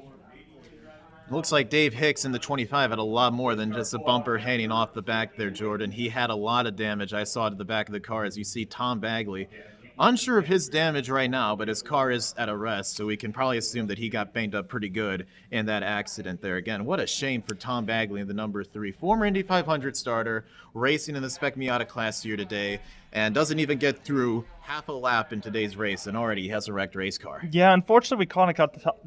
Looks like Dave Hicks in the 25 had a lot more than just a bumper hanging off the back there, Jordan. He had a lot of damage. I saw it at the back of the car as you see Tom Bagley. Unsure of his damage right now, but his car is at a rest, so we can probably assume that he got banged up pretty good in that accident there. Again, what a shame for Tom Bagley, the number 3, former Indy 500 starter, racing in the Spec Miata class here today, and doesn't even get through half a lap in today's race, and already he has a wrecked race car. Yeah, unfortunately, we caught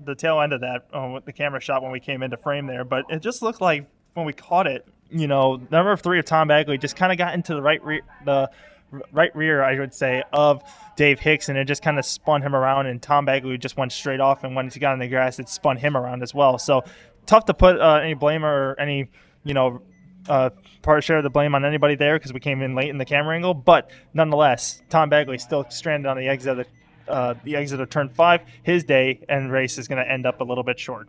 the tail end of that with the camera shot when we came into frame there, but it just looked like when we caught it, you know, number 3 of Tom Bagley just kind of got into the right rear, I would say, of Dave Hicks, and it just kind of spun him around, and Tom Bagley just went straight off, and once he got on the grass, it spun him around as well. So tough to put any blame or any, share of the blame on anybody there because we came in late in the camera angle, but nonetheless, Tom Bagley still stranded on the exit of turn 5. His day and race is going to end up a little bit short.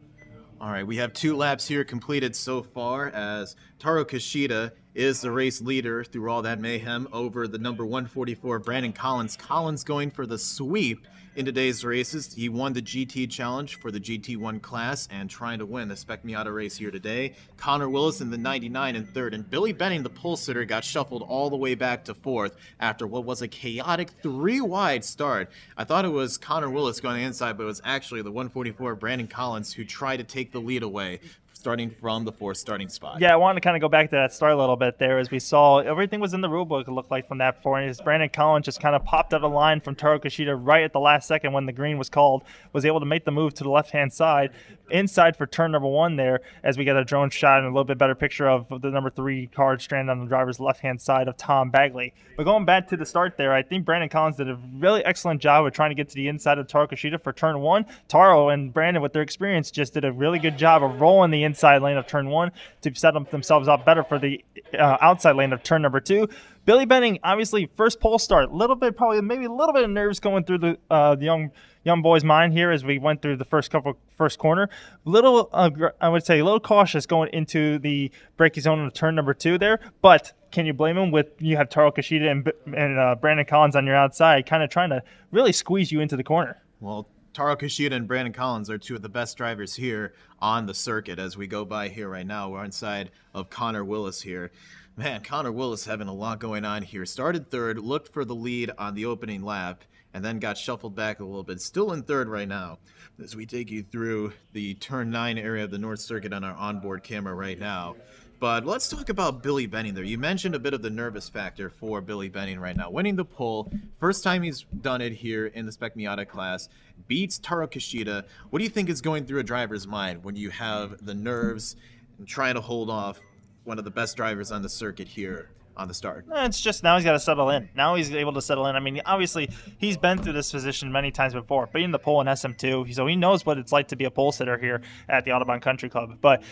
All right, we have 2 laps here completed so far as Taro Kishida is the race leader through all that mayhem over the number 144, Brandon Collins. Collins going for the sweep in today's races. He won the GT Challenge for the GT1 class and trying to win the Spec Miata race here today. Connor Willis in the 99 in 3rd, and Billy Benning, the pole sitter, got shuffled all the way back to 4th after what was a chaotic 3-wide start. I thought it was Connor Willis going inside, but it was actually the 144, Brandon Collins, who tried to take the lead away, starting from the 4th starting spot. Yeah, I wanted to kind of go back to that start a little bit there as we saw everything was in the rule book, it looked like, from that point. As Brandon Collins just kind of popped out of line from Taro Kishida right at the last second when the green was called, was able to make the move to the left-hand side, inside for turn number 1 there, as we get a drone shot and a little bit better picture of the number 3 car stranded on the driver's left-hand side of Tom Bagley. But going back to the start there, I think Brandon Collins did a really excellent job of trying to get to the inside of Taro Kishida for turn 1. Taro and Brandon, with their experience, just did a really good job of rolling the inside lane of turn 1 to set themselves up better for the outside lane of turn number 2. Billy Benning, obviously, first pole start, maybe a little bit of nerves going through the young boy's mind here as we went through the first corner. I would say a little cautious going into the braking zone of turn number 2 there, but can you blame him with you have Taro Kishida and Brandon Collins on your outside, kind of trying to really squeeze you into the corner? Well, Taro Kishida and Brandon Collins are 2 of the best drivers here on the circuit as we go by here right now. We're inside of Connor Willis here. Man, Connor Willis having a lot going on here. Started 3rd, looked for the lead on the opening lap, and then got shuffled back a little bit. Still in 3rd right now as we take you through the turn 9 area of the North Circuit on our onboard camera right now. But let's talk about Billy Benning there. You mentioned a bit of the nervous factor for Billy Benning right now. Winning the pole, first time he's done it here in the Spec Miata class, beats Taro Kishida. What do you think is going through a driver's mind when you have the nerves and trying to hold off one of the best drivers on the circuit here on the start? It's just now he's got to settle in. Now he's able to settle in. I mean, obviously, he's been through this position many times before, being the pole in SM2, so he knows what it's like to be a pole sitter here at the Autobahn Country Club. But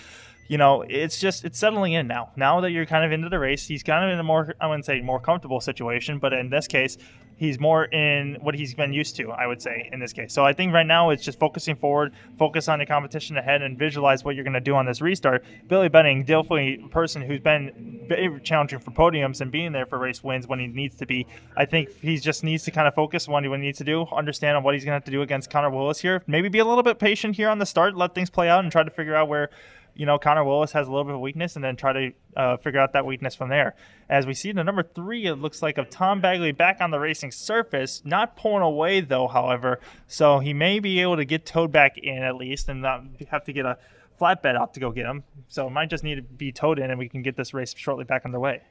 it's settling in now. Now that you're kind of into the race, he's kind of in a more, I wouldn't say more comfortable situation, but in this case, he's more in what he's been used to, I would say, in this case. So I think right now it's just focusing forward, focus on the competition ahead, and visualize what you're going to do on this restart. Billy Benning, definitely a person who's been very challenging for podiums and being there for race wins when he needs to be. I think he just needs to kind of focus on what he needs to do, understand on what he's going to have to do against Connor Willis here. Maybe be a little bit patient here on the start, let things play out, and try to figure out where Connor Willis has a little bit of weakness, and then try to figure out that weakness from there. As we see the number 3, it looks like, of Tom Bagley back on the racing surface, not pulling away though, however, so he may be able to get towed back in at least and not have to get a flatbed out to go get him. So it might just need to be towed in, and we can get this race shortly back underway.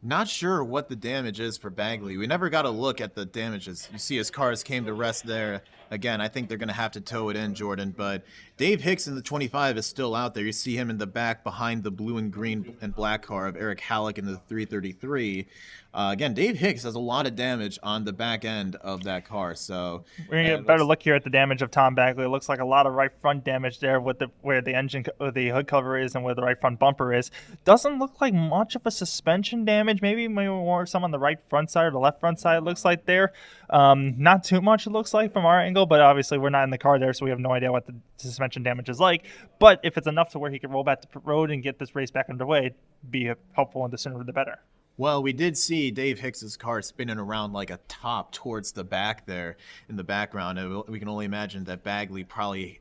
Not sure what the damage is for Bagley. We never got a look at the damages. You see his cars came to rest there. Again, I think they're going to have to tow it in, Jordan. But Dave Hicks in the 25 is still out there. You see him in the back behind the blue and green and black car of Eric Halleck in the 333. Again, Dave Hicks has a lot of damage on the back end of that car. So we're going to get a better look here at the damage of Tom Bagley. It looks like a lot of right front damage there with where the engine, the hood cover is, and where the right front bumper is. Doesn't look like much of a suspension damage. Maybe more some on the right front side or the left front side, it looks like there. Not too much, it looks like, from our angle, but obviously we're not in the car there, so we have no idea what the suspension damage is like. But if it's enough to where he can roll back to the road and get this race back underway, it'd be helpful, and the sooner the better. Well, we did see Dave Hicks's car spinning around like a top towards the back there in the background. And we can only imagine that Bagley probably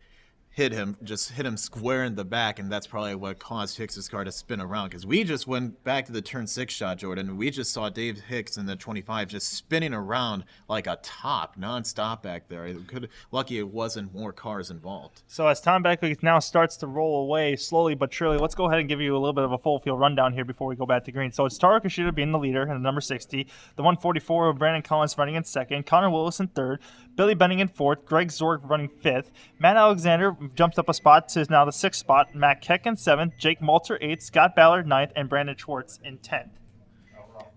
hit him square in the back, and that's probably what caused Hicks's car to spin around. Because we just went back to the turn 6 shot, Jordan, and we just saw Dave Hicks in the 25 just spinning around like a top nonstop back there. Lucky it wasn't more cars involved. So as Tom Bagley now starts to roll away slowly but surely, let's go ahead and give you a little bit of a full field rundown here before we go back to green. So it's Taro Kishida being the leader in the number 60, the 144 of Brandon Collins running in second, Connor Willis in third, Billy Benning in fourth, Greg Zorg running fifth, Matt Alexander jumped up a spot to now the 6th spot, Matt Keck in 7th, Jake Malter 8th, Scott Ballard 9th, and Brandon Schwartz in 10th.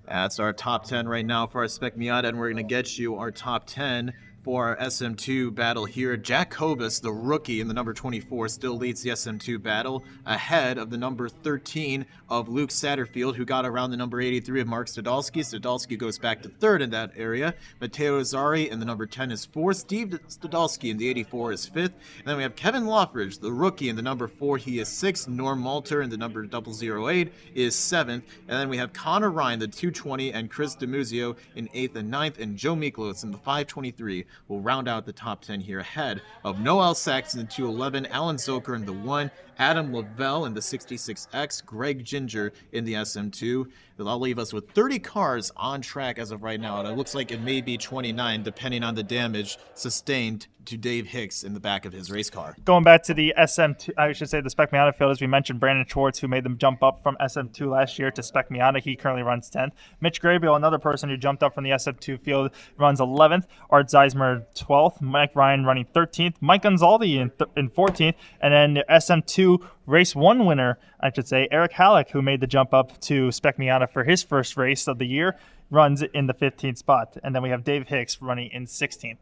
That's our top 10 right now for our Spec Miata, and we're going to get you our top 10 for our SM2 battle here. Jack Kobus, the rookie in the number 24, still leads the SM2 battle ahead of the number 13 of Luke Satterfield, who got around the number 83 of Mark Stadolski. Stadolski goes back to third in that area. Matteo Azzari in the number 10 is fourth. Steve Stadolski in the 84 is fifth. And then we have Kevin Loffridge, the rookie in the number 4. He is sixth. Norm Malter in the number 008 is seventh. And then we have Connor Ryan, the 220, and Chris DeMuzio in 8th and 9th. And Joe Miklos in the 523 will round out the top 10 here ahead of Noel Saxon in 211, Alan Zoker in the 1, Adam Lavelle in the 66X, Greg Ginger in the SM2. That'll leave us with 30 cars on track as of right now, and it looks like it may be 29 depending on the damage sustained to Dave Hicks in the back of his race car. Going back to the SM2, I should say the Spec Miata field, as we mentioned, Brandon Schwartz, who made them jump up from SM2 last year to Spec Miata. He currently runs 10th. Mitch Graybill, another person who jumped up from the SM2 field, runs 11th. Art Zeismer, 12th. Mike Ryan running 13th. Mike Gonzaldi in 14th. And then the SM2 race 1 winner, I should say, Eric Halleck, who made the jump up to Spec Miata for his first race of the year, runs in the 15th spot. And then we have Dave Hicks running in 16th.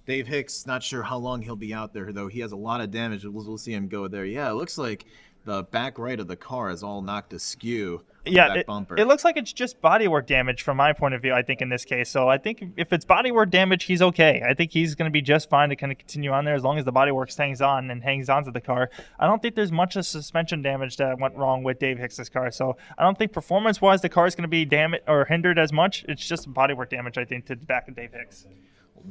Dave Hicks, not sure how long he'll be out there, though. He has a lot of damage. We'll see him go there. Yeah, it looks like the back right of the car is all knocked askew. Yeah, bumper. It looks like it's just bodywork damage from my point of view, I think, in this case. So I think if it's bodywork damage, he's okay. I think he's going to be just fine to kind of continue on there as long as the bodywork hangs on and hangs onto the car. I don't think there's much of suspension damage that went wrong with Dave Hicks's car. So I don't think performance-wise the car is going to be damaged or hindered as much. It's just bodywork damage, I think, to the back of Dave Hicks.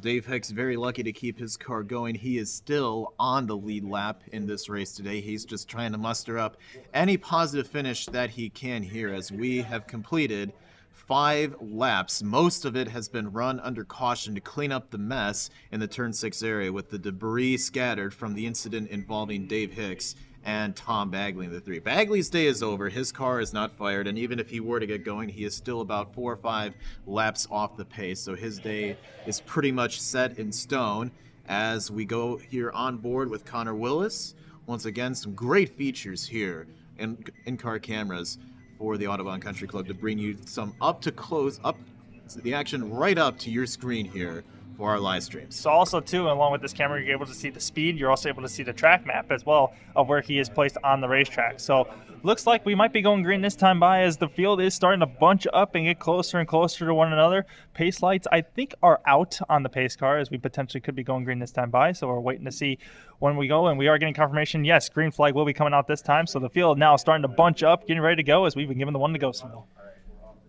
Dave Hicks very lucky to keep his car going. He is still on the lead lap in this race today. He's just trying to muster up any positive finish that he can here, as we have completed 5 laps. Most of it has been run under caution to clean up the mess in the turn 6 area with the debris scattered from the incident involving Dave Hicks and Tom Bagley in the 3. Bagley's day is over. His car is not fired, and even if he were to get going, he is still about 4 or 5 laps off the pace, so his day is pretty much set in stone. As we go here on board with Connor Willis, once again, some great features here and in-car cameras for the Autobahn Country Club to bring you some up the action right up to your screen here for our live streams. So also, too, along with this camera, you're able to see the speed. You're also able to see the track map as well of where he is placed on the racetrack. So looks like we might be going green this time by, as the field is starting to bunch up and get closer and closer to one another. Pace lights, I think, are out on the pace car, as we potentially could be going green this time by. So we're waiting to see when we go, and we are getting confirmation. Yes, green flag will be coming out this time. So the field now starting to bunch up, getting ready to go, as we've been given the 1 to go signal.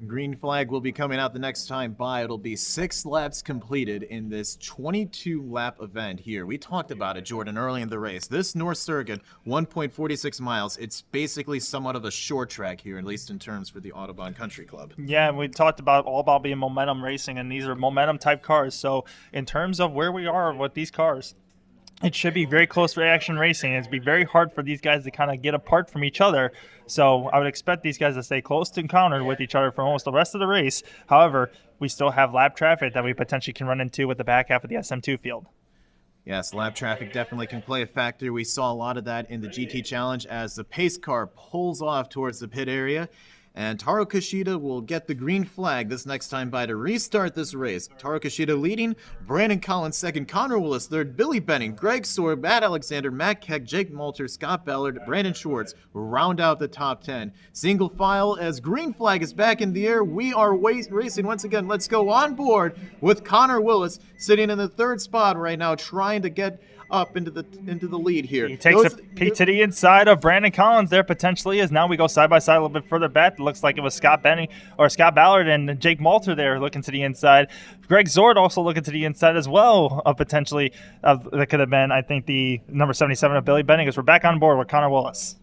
Green flag will be coming out the next time by. It'll be 6 laps completed in this 22-lap event here. We talked about it, Jordan, early in the race. This North Circuit, 1.46 miles. It's basically somewhat of a short track here, at least in terms for the Autobahn Country Club. Yeah, we talked about being momentum racing, and these are momentum-type cars. So in terms of where we are with these cars, it should be very close reaction racing. It'd be very hard for these guys to kind of get apart from each other. So I would expect these guys to stay close to encounter with each other for almost the rest of the race. However, we still have lap traffic that we potentially can run into with the back half of the SM2 field. Yes, lap traffic definitely can play a factor. We saw a lot of that in the GT Challenge as the pace car pulls off towards the pit area. And Taro Kishida will get the green flag this next time by to restart this race. Taro Kishida leading, Brandon Collins second, Connor Willis third, Billy Benning, Greg Sorb, Matt Alexander, Matt Keck, Jake Malter, Scott Ballard, Brandon Schwartz round out the top 10. Single file as green flag is back in the air. We are racing once again. Let's go on board with Connor Willis sitting in the 3rd spot right now, trying to get up into the lead here. He takes a peek to the inside of Brandon Collins there potentially, as now we go side by side a little bit further back. It looks like it was Scott Ballard and Jake Malter there looking to the inside. Greg Zord also looking to the inside as well, potentially. That could have been, I think, the number 77 of Billy Benning, as we're back on board with Connor Willis.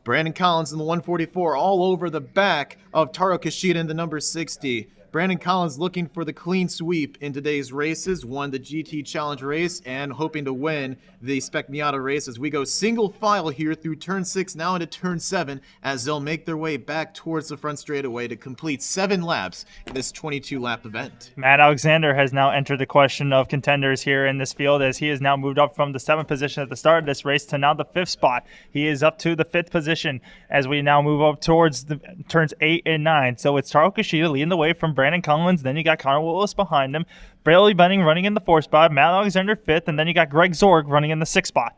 Brandon Collins in the 144 all over the back of Taro Kishida in the number 60. Brandon Collins looking for the clean sweep in today's races, won the GT Challenge race and hoping to win the Spec Miata race as we go single file here through turn 6 now into turn 7 as they'll make their way back towards the front straightaway to complete 7 laps in this 22-lap event. Matt Alexander has now entered the question of contenders here in this field as he has now moved up from the 7th position at the start of this race to now the 5th spot. He is up to the 5th position as we now move up towards the turns 8 and 9. So it's Taro Kushida leading the way from Brandon Collins. Then you got Connor Willis behind him. Billy Benning running in the 4th spot. Matt Alexander 5th. And then you got Greg Zorg running in the 6th spot.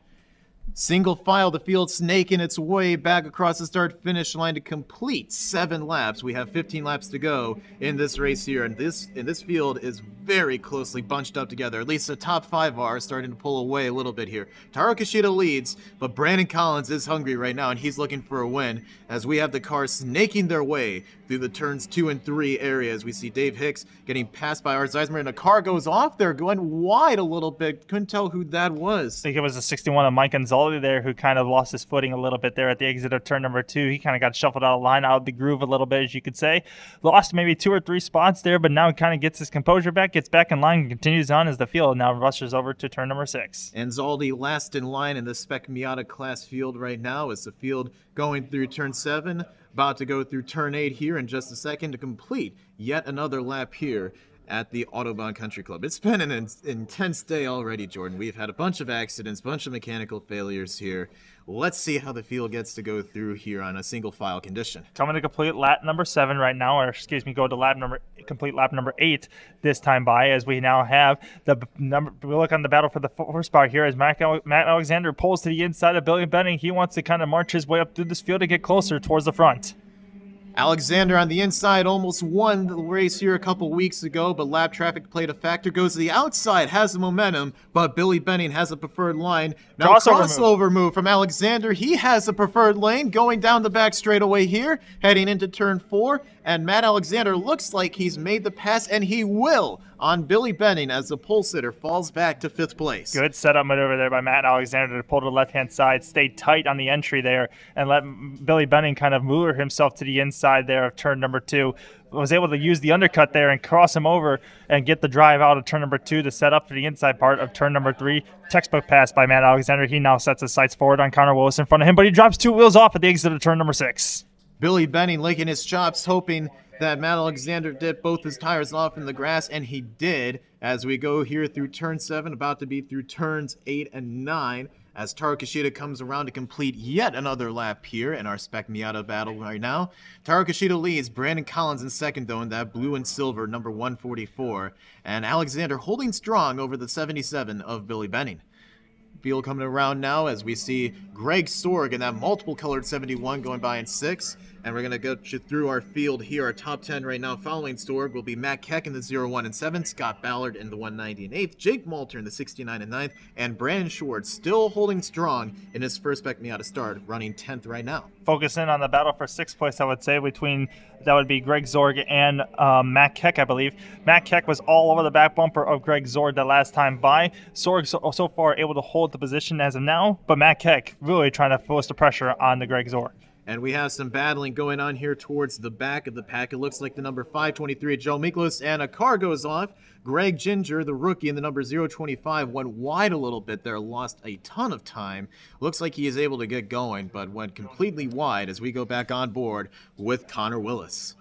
Single file, the field snaking its way back across the start-finish line to complete 7 laps. We have 15 laps to go in this race here, and this field is very closely bunched up together. At least the top 5 are starting to pull away a little bit here. Taro Kushida leads, but Brandon Collins is hungry right now, and he's looking for a win as we have the cars snaking their way through the turns 2 and 3 areas. We see Dave Hicks getting passed by Art Zeismer, and a car goes off there, going wide a little bit. Couldn't tell who that was. I think it was the 61 of Mike Gonzalez there who kind of lost his footing a little bit there at the exit of turn number 2. He kind of got shuffled out of line, out of the groove a little bit, as you could say. Lost maybe 2 or 3 spots there, but now he kind of gets his composure back, gets back in line, and continues on as the field now rushes over to turn number 6. And Zaldi last in line in the Spec Miata class field right now as the field going through turn 7, about to go through turn 8 here in just a second to complete yet another lap here at the Autobahn Country Club. It's been an intense day already, Jordan. We've had a bunch of accidents, bunch of mechanical failures here. Let's see how the field gets to go through here on a single file condition. Coming to complete lap number 7 right now, or excuse me, go to complete lap number 8 this time by, as we now have the number. We look on the battle for the 4th spot here as Matt Alexander pulls to the inside of Billy Benning. He wants to kind of march his way up through this field to get closer towards the front. Alexander on the inside almost won the race here a couple weeks ago, but lap traffic played a factor. Goes to the outside, has the momentum, but Billy Benning has a preferred line. Now crossover move from Alexander. He has a preferred lane going down the back straightaway here, heading into turn 4. And Matt Alexander looks like he's made the pass, and he will on Billy Benning as the pole sitter falls back to 5th place. Good setup maneuver there by Matt Alexander to pull to the left-hand side, stay tight on the entry there, and let Billy Benning kind of lure himself to the inside there of turn number 2. Was able to use the undercut there and cross him over and get the drive out of turn number 2 to set up for the inside part of turn number 3. Textbook pass by Matt Alexander. He now sets his sights forward on Connor Willis in front of him, but he drops 2 wheels off at the exit of turn number 6. Billy Benning licking his chops, hoping that Matt Alexander did both his tires off in the grass, and he did as we go here through turn 7, about to be through turns 8 and 9, as Taro Kushida comes around to complete yet another lap here in our Spec Miata battle right now. Taro Kushida leads, Brandon Collins in second though in that blue and silver number 144, and Alexander holding strong over the 77 of Billy Benning. Field coming around now as we see Greg Sorg in that multiple colored 71 going by in 6th. And we're going to go through our field here. Our top 10 right now following Sorg will be Matt Keck in the 01 and 7th, Scott Ballard in the 190 and 8th, Jake Malter in the 69 and 9th, and Brandon Schwartz still holding strong in his first Spec Miata start, running 10th right now. Focus in on the battle for 6th place, I would say, between that would be Greg Zorg and Matt Keck, I believe. Matt Keck was all over the back bumper of Greg Zorg the last time by. Zorg so far able to hold the position as of now, but Matt Keck really trying to force the pressure on the Greg Zorg. And we have some battling going on here towards the back of the pack. It looks like the number 523, Joe Miklos, and a car goes off. Greg Ginger, the rookie in the number 025, went wide a little bit there, lost a ton of time. Looks like he is able to get going, but went completely wide as we go back on board with Connor Willis.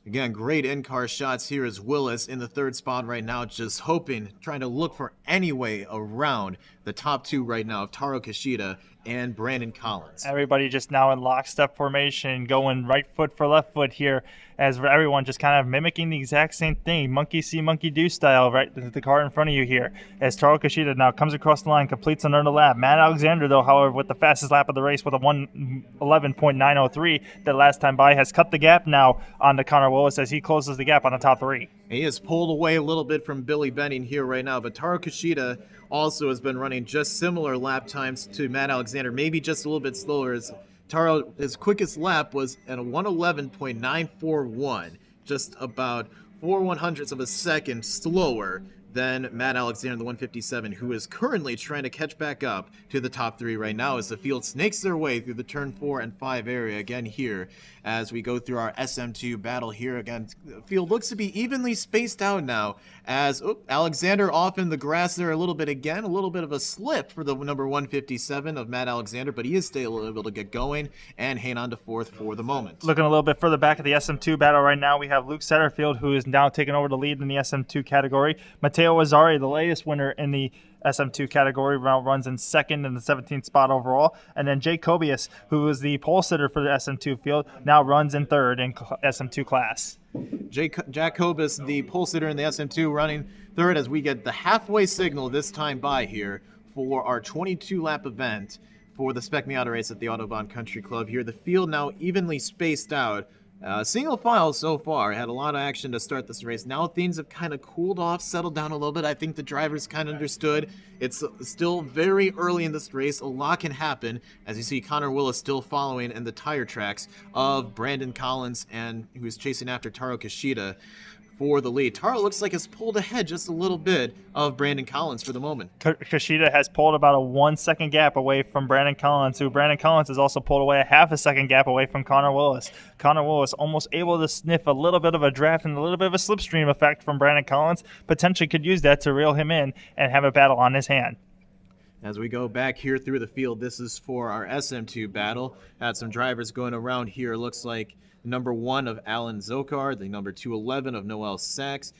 Again, great in-car shots here as Willis in the 3rd spot right now, just hoping, trying to look for any way around the top 2 right now of Taro Kushida and Brandon Collins. Everybody just now in lockstep formation, going right foot for left foot here, as everyone just kind of mimicking the exact same thing, monkey see, monkey do style, right? The car in front of you here, as Taro Kushida now comes across the line, completes another lap. Matt Alexander, though, however, with the fastest lap of the race with a 1:11.903 that last time by, has cut the gap now on to Connor Willis as he closes the gap on the top 3. He has pulled away a little bit from Billy Benning here right now, but Taro Kushida also has been running just similar lap times to Matt Alexander, maybe just a little bit slower. As Taro, his quickest lap was at a 1:11.941, just about 4/100ths of a second slower Then Matt Alexander, the 157, who is currently trying to catch back up to the top 3 right now as the field snakes their way through the turn 4 and 5 area again here as we go through our SM2 battle here again. The field looks to be evenly spaced out now as Alexander off in the grass there a little bit again. A little bit of a slip for the number 157 of Matt Alexander, but he is still able to get going and hang on to 4th for the moment. Looking a little bit further back at the SM2 battle right now, we have Luke Setterfield, who is now taking over the lead in the SM2 category. Matteo Azzari, the latest winner in the SM2 category, runs in 2nd in the 17th spot overall. And then Jake Kobius, who is the pole sitter for the SM2 field, now runs in 3rd in SM2 class. Jack Kobius, the pole sitter in the SM2, running 3rd as we get the halfway signal this time by here for our 22-lap event for the Spec Miata race at the Autobahn Country Club here. The field now evenly spaced out. Single file so far. Had a lot of action to start this race. Now things have kind of cooled off, settled down a little bit. I think the drivers kind of understood. It's still very early in this race. A lot can happen. As you see, Connor Willis still following in the tire tracks of Brandon Collins, and who's chasing after Taro Kishida for the lead. Taro looks like has pulled ahead just a little bit of Brandon Collins for the moment. Kishida has pulled about a 1-second gap away from Brandon Collins, who Brandon Collins has also pulled away a half-a-second gap away from Connor Willis. Connor Willis almost able to sniff a little bit of a draft and a little bit of a slipstream effect from Brandon Collins. Potentially could use that to reel him in and have a battle on his hand. As we go back here through the field, this is for our SM2 battle. Had some drivers going around here. Looks like number 1 of Alan Zokar, the number 211 of Noel Sachs,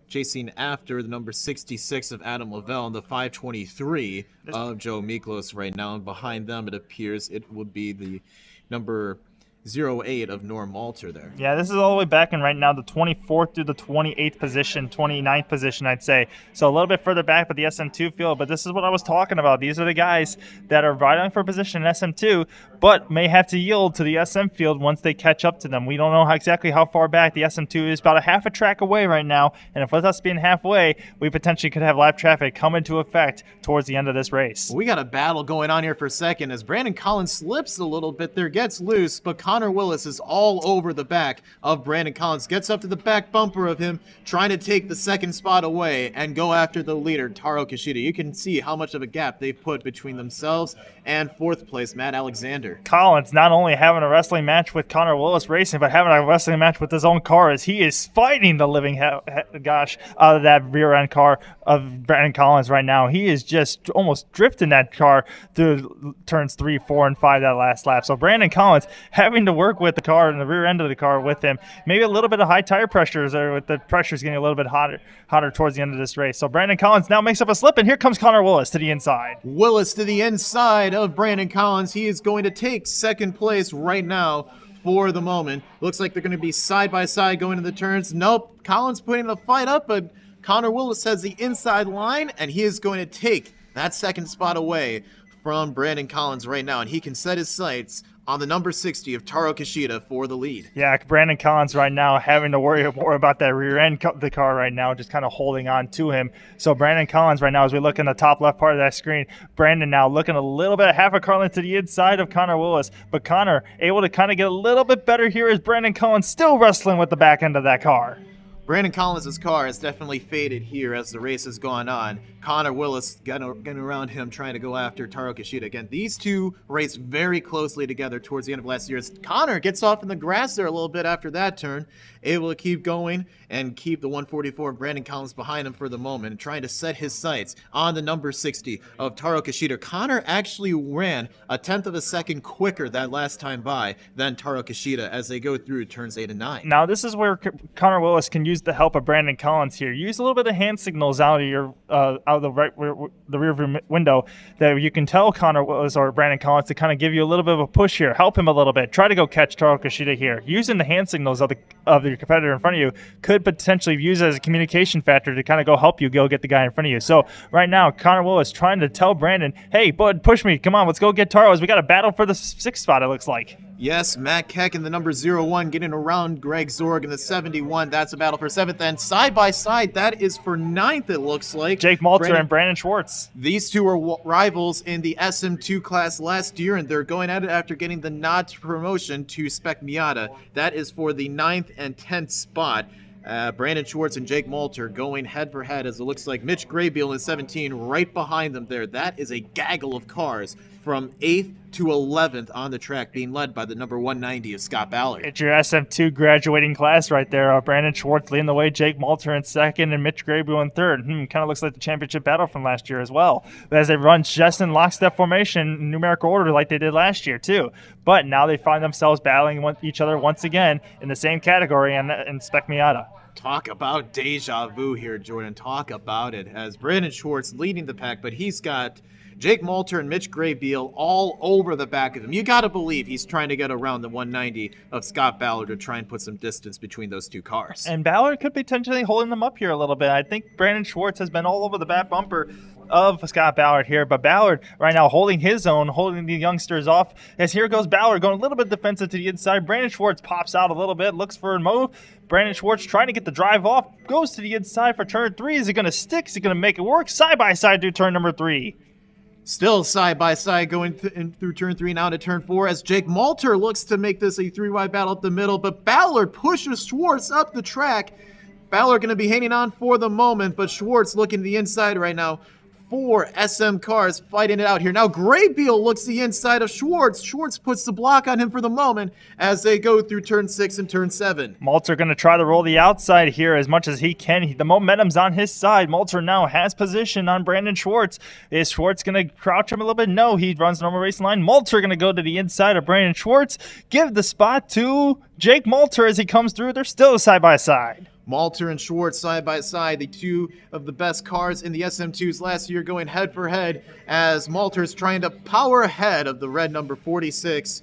chasing after the number 66 of Adam Lavelle, and the 523 of Joe Miklos right now. And behind them, it appears it would be the number 08 of Norm Malter there. Yeah, this is all the way back in right now the 24th through the 28th position, 29th position, I'd say. So a little bit further back with the SM2 field, but this is what I was talking about. These are the guys that are vying for position in SM2, but may have to yield to the SM field once they catch up to them. We don't know exactly how far back the SM2 is, about a half a track away right now, and if with us being halfway, we potentially could have live traffic come into effect towards the end of this race. We got a battle going on here for a second as Brandon Collins slips a little bit there, gets loose, but Connor Willis is all over the back of Brandon Collins, gets up to the back bumper of him, trying to take the 2nd spot away and go after the leader, Taro Kishida. You can see how much of a gap they've put between themselves and 4th place, Matt Alexander. Collins not only having a wrestling match with Connor Willis Racing, but having a wrestling match with his own car as he is fighting the living out of that rear end car of Brandon Collins right now. He is just almost drifting that car through turns 3, 4, and 5 that last lap. So Brandon Collins having to work with the car and the rear end of the car with him. Maybe a little bit of high tire pressures, or with the pressures getting a little bit hotter towards the end of this race. So Brandon Collins now makes up a slip, and here comes Connor Willis to the inside. Willis to the inside of Brandon Collins. He is going to take 2nd place right now for the moment. Looks like they're going to be side by side going to the turns. Nope, Collins putting the fight up, but Connor Willis has the inside line, and he is going to take that 2nd spot away from Brandon Collins right now, and he can set his sights on the number 60 of Taro Kishida for the lead. Yeah, Brandon Collins right now having to worry more about that rear end of the car right now, just kind of holding on to him. So Brandon Collins right now, as we look in the top left part of that screen, Brandon now looking a little bit, half a car length to the inside of Connor Willis, but Connor able to kind of get a little bit better here as Brandon Collins still wrestling with the back end of that car. Brandon Collins' car has definitely faded here as the race has gone on. Connor Willis getting around him, trying to go after Taro Kishida. Again, these two raced very closely together towards the end of last year. Connor gets off in the grass there a little bit after that turn, able to keep going and keep the 144 Brandon Collins behind him for the moment, trying to set his sights on the number 60 of Taro Kishida. Connor actually ran a 1/10 of a second quicker that last time by than Taro Kishida as they go through turns 8 and 9. Now this is where Connor Willis can use the help of Brandon Collins here. Use a little bit of hand signals out of your out of the rear view window that you can tell Connor Willis or Brandon Collins to kind of give you a little bit of a push here, help him a little bit, try to go catch Taro Kishida here. Using the hand signals of your competitor in front of you could potentially use it as a communication factor to kind of go help you go get the guy in front of you. So right now Connor Willis trying to tell Brandon, hey bud, push me, come on, let's go get Taro as we got a battle for the 6th spot, it looks like. Yes, Matt Keck in the number 01 getting around Greg Zorg in the 71. That's a battle for 7th. And side by side, that is for 9th, it looks like. Jake Malter and Brandon Schwartz. These two are rivals in the SM2 class last year, and they're going at it after getting the nod to promotion to Spec Miata. That is for the 9th and 10th spot. Brandon Schwartz and Jake Malter going head for head, as it looks like Mitch Graybeal in 17 right behind them there. That is a gaggle of cars from 8th to 11th on the track, being led by the number 190 of Scott Ballard. It's your SM2 graduating class right there. Brandon Schwartz leading the way, Jake Malter in second, and Mitch Graybeal in third. Kind of looks like the championship battle from last year as well. But as they run just in lockstep formation, numerical order like they did last year too. But now they find themselves battling each other once again in the same category in Spec Miata. Talk about deja vu here, Jordan. Talk about it. As Brandon Schwartz leading the pack, but he's got Jake Malter and Mitch Graybeal all over the back of him. You got to believe he's trying to get around the 190 of Scott Ballard to try and put some distance between those two cars. And Ballard could be potentially holding them up here a little bit. I think Brandon Schwartz has been all over the back bumper of Scott Ballard here, but Ballard right now holding his own, holding the youngsters off, as here goes Ballard going a little bit defensive to the inside. Brandon Schwartz pops out a little bit, looks for a move. Brandon Schwartz trying to get the drive off, goes to the inside for turn 3. Is it going to stick? Is it going to make it work? Side by side through turn number 3. Still side by side going through turn 3 now to turn 4, as Jake Malter looks to make this a 3-wide battle up the middle, but Ballard pushes Schwartz up the track. Ballard going to be hanging on for the moment, but Schwartz looking to the inside right now. 4 SM cars fighting it out here. Now Graybeal looks the inside of Schwartz. Schwartz puts the block on him for the moment as they go through turn 6 and turn 7. Malter going to try to roll the outside here as much as he can. The momentum's on his side. Malter now has position on Brandon Schwartz. Is Schwartz going to crouch him a little bit? No, he runs normal racing line. Malter going to go to the inside of Brandon Schwartz. Give the spot to Jake Malter as he comes through. They're still side by side. Malter and Schwartz side by side, the two of the best cars in the SM2s last year, going head for head as Malter's trying to power ahead of the red number 46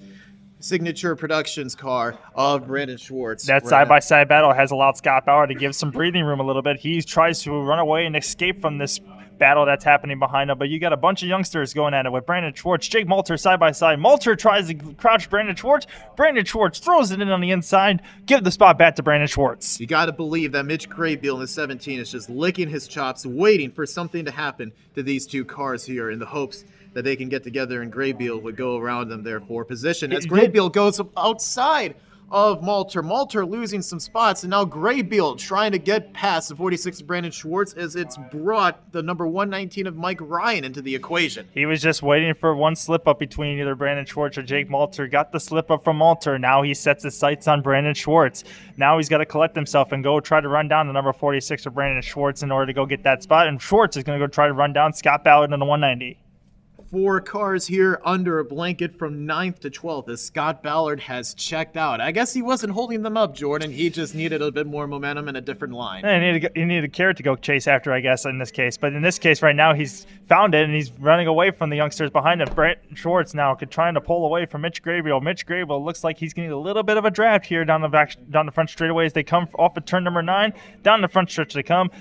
Signature Productions car of Brandon Schwartz. That side-by-side battle has allowed Scott Bauer to give some breathing room a little bit. He tries to run away and escape from this battle that's happening behind him, but you got a bunch of youngsters going at it with Brandon Schwartz, Jake Malter side by side. Malter tries to crouch Brandon Schwartz. Brandon Schwartz throws it in on the inside. Give the spot back to Brandon Schwartz. You got to believe that Mitch Graybeal in the 17 is just licking his chops, waiting for something to happen to these two cars here in the hopes that they can get together and Graybeal would go around them there for position. As Graybeal goes outside of Malter. Malter losing some spots, and now Graybeal trying to get past the 46 of Brandon Schwartz as it's brought the number 119 of Mike Ryan into the equation. He was just waiting for one slip up between either Brandon Schwartz or Jake Malter. Got the slip up from Malter. Now he sets his sights on Brandon Schwartz. Now he's got to collect himself and go try to run down the number 46 of Brandon Schwartz in order to go get that spot. And Schwartz is going to go try to run down Scott Ballard in the 190. 4 cars here under a blanket from 9th to 12th as Scott Ballard has checked out. I guess he wasn't holding them up, Jordan. He just needed a bit more momentum and a different line. And he needed a carrot to go chase after, I guess, in this case. But in this case right now, he's found it, and he's running away from the youngsters behind him. Brent Schwartz now trying to pull away from Mitch Graybeal. Mitch Graybeal looks like he's getting a little bit of a draft here down the front straightaway as they come off of turn number 9. Down the front stretch they come.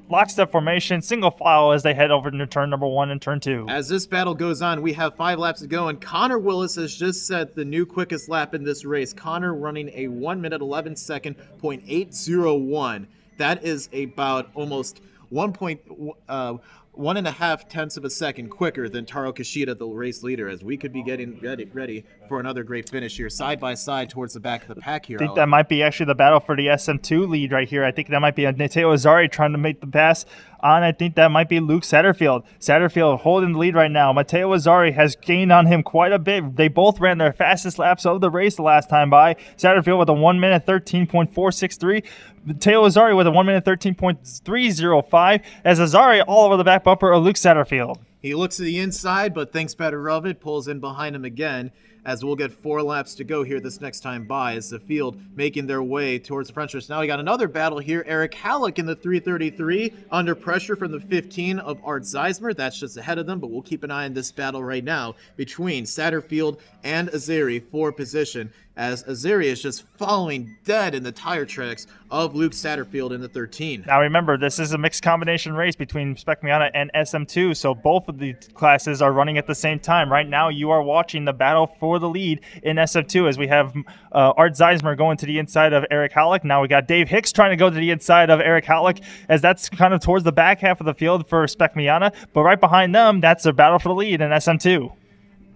Lockstep formation, single file as they head over to turn number 1 and turn 2. As this battle goes on, we have 5 laps to go, and Connor Willis has just set the new quickest lap in this race. Connor running a 1 minute 11 second .801. That is about almost 1.5 tenths of a second quicker than Taro Kishida, the race leader, as we could be getting ready for another great finish here, side by side towards the back of the pack here. I think that might be actually the battle for the SM2 lead right here. I think that might be Matteo Azzari trying to make the pass on. I think that might be Luke Satterfield. Satterfield holding the lead right now. Matteo Azzari has gained on him quite a bit. They both ran their fastest laps of the race the last time by. Satterfield with a 1 minute 13.463. Matteo Azzari with a 1 minute 13.305. As Azzari all over the back bumper of Luke Satterfield. He looks to the inside, but thinks better of it. Pulls in behind him again, as we'll get 4 laps to go here this next time by, as the field making their way towards the front stretch. Now we got another battle here. Eric Halleck in the 333 under pressure from the 15 of Art Zeismer. That's just ahead of them, but we'll keep an eye on this battle right now between Satterfield and Azzari for position, as Azzari is just following dead in the tire tracks of Luke Satterfield in the 13. Now remember, this is a mixed combination race between Spec Miata and SM2, so both of the classes are running at the same time. Right now you are watching the battle for the lead in SM2 as we have Art Zeismer going to the inside of Eric Halleck. Now we got Dave Hicks trying to go to the inside of Eric Halleck, as that's kind of towards the back half of the field for Spec Miata, but right behind them, that's their battle for the lead in SM2.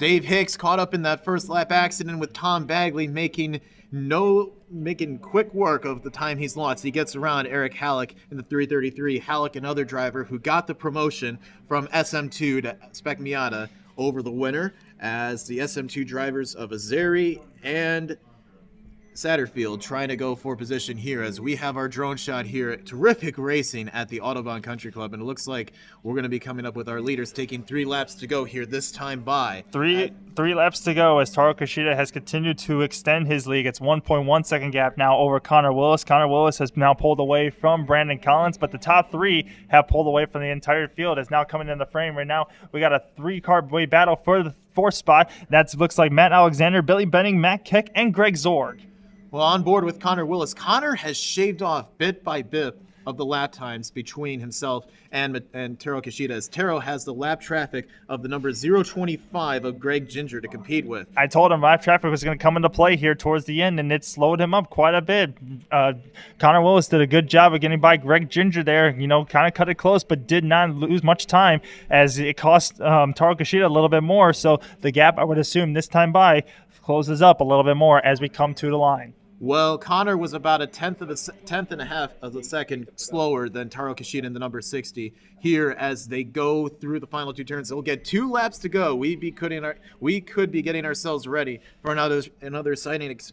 Dave Hicks caught up in that first lap accident with Tom Bagley, making quick work of the time he's lost. He gets around Eric Halleck in the 333. Halleck, another driver who got the promotion from SM2 to Spec Miata over the winner, as the SM2 drivers of Azeri and Satterfield trying to go for position here as we have our drone shot here. Terrific racing at the Autobahn Country Club, and it looks like we're going to be coming up with our leaders taking 3 laps to go here this time by. Three laps to go as Taro Kishida has continued to extend his lead. It's 1.1 second gap now over Connor Willis. Connor Willis has now pulled away from Brandon Collins, but the top 3 have pulled away from the entire field. Is now coming in the frame right now. We got a 3-car battle for the 4th spot. That looks like Matt Alexander, Billy Benning, Matt Keck, and Greg Zorg. Well, on board with Connor Willis, Connor has shaved off bit by bit of the lap times between himself and Taro Kishida, as Taro has the lap traffic of the number 025 of Greg Ginger to compete with. I told him lap traffic was going to come into play here towards the end, and it slowed him up quite a bit. Connor Willis did a good job of getting by Greg Ginger there, kind of cut it close, but did not lose much time, as it cost Taro Kishida a little bit more. So the gap, I would assume, this time by closes up a little bit more as we come to the line. Well, Connor was about a tenth and a half of a second slower than Taro Kishida in the number 60 here as they go through the final 2 turns. They'll get 2 laps to go. We could be getting ourselves ready for another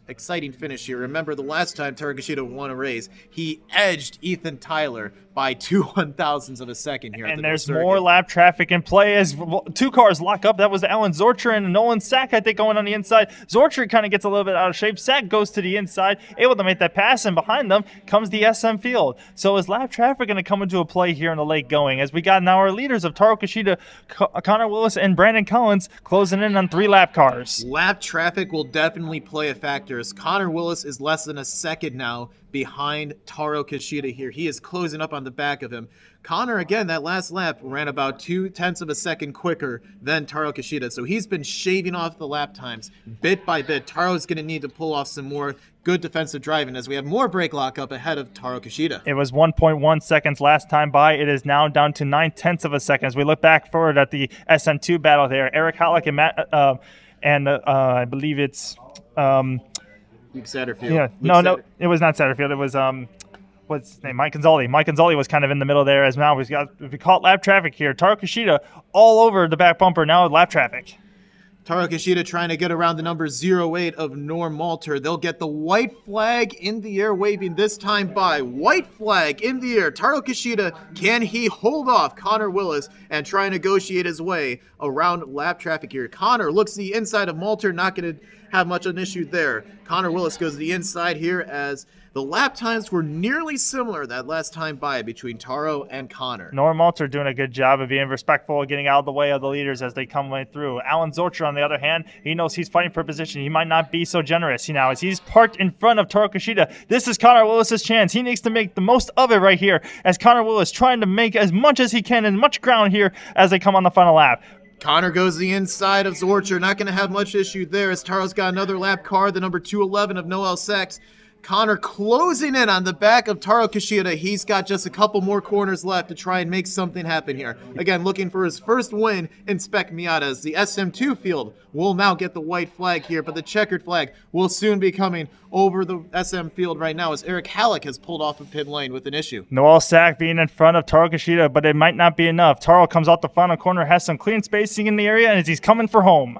exciting finish here. Remember, the last time Taro Kishida won a race, he edged Ethan Tyler by 2 1/1000ths of a second here. And there's more lap traffic in play as 2 cars lock up. That was Alan Zorcher and Nolan Sack, I think, going on the inside. Zorcher kind of gets a little bit out of shape. Sack goes to the inside, able to make that pass, and behind them comes the SM field. So is lap traffic going to come into a play here in the late going, as we got now our leaders of Taro Kishida, Connor Willis, and Brandon Collins closing in on 3 lap cars. Lap traffic will definitely play a factor, as Connor Willis is less than a second now behind Taro Kishida here. He is closing up on the back of him. Connor, again, that last lap ran about 0.2 of a second quicker than Taro Kishida, so he's been shaving off the lap times bit by bit. Taro's going to need to pull off some more good defensive driving as we have more brake lockup ahead of Taro Kishida. It was 1.1 seconds last time by. It is now down to 0.9 of a second. As we look back forward at the SM2 battle there, Eric Halleck and Matt, I believe it's Luke Satterfield. Yeah, no, it was not Satterfield. It was what's his name? Mike Gonzalez. Mike Gonzalez was kind of in the middle there, as now we caught lap traffic here. Taro Kishida all over the back bumper now with lap traffic. Taro Kishida trying to get around the number 08 of Norm Malter. They'll get the white flag in the air waving this time by. White flag in the air. Taro Kishida, can he hold off Connor Willis and try and negotiate his way around lap traffic here? Connor looks the inside of Malter, not going to have much of an issue there. Connor Willis goes to the inside here as the lap times were nearly similar that last time by between Taro and Connor. Norm Malter doing a good job of being respectful, getting out of the way of the leaders as they come right through. Alan Zorcher, on the other hand, he knows he's fighting for position. He might not be so generous as he's parked in front of Taro Kishida. This is Connor Willis's chance. He needs to make the most of it right here, as Connor Willis trying to make as much as he can and much ground here as they come on the final lap. Connor goes the inside of Zorcher. Not going to have much issue there as Taro's got another lap car, the number 211 of Noel Sachs. Connor closing in on the back of Taro Kishida. He's got just a couple more corners left to try and make something happen here. Again, looking for his first win in Spec Miata, as the SM2 field will now get the white flag here, but the checkered flag will soon be coming over the SM field right now as Eric Halleck has pulled off of pit lane with an issue. Noel Sack being in front of Taro Kishida, but it might not be enough. Taro comes out the final corner, has some clean spacing in the area, and as he's coming for home.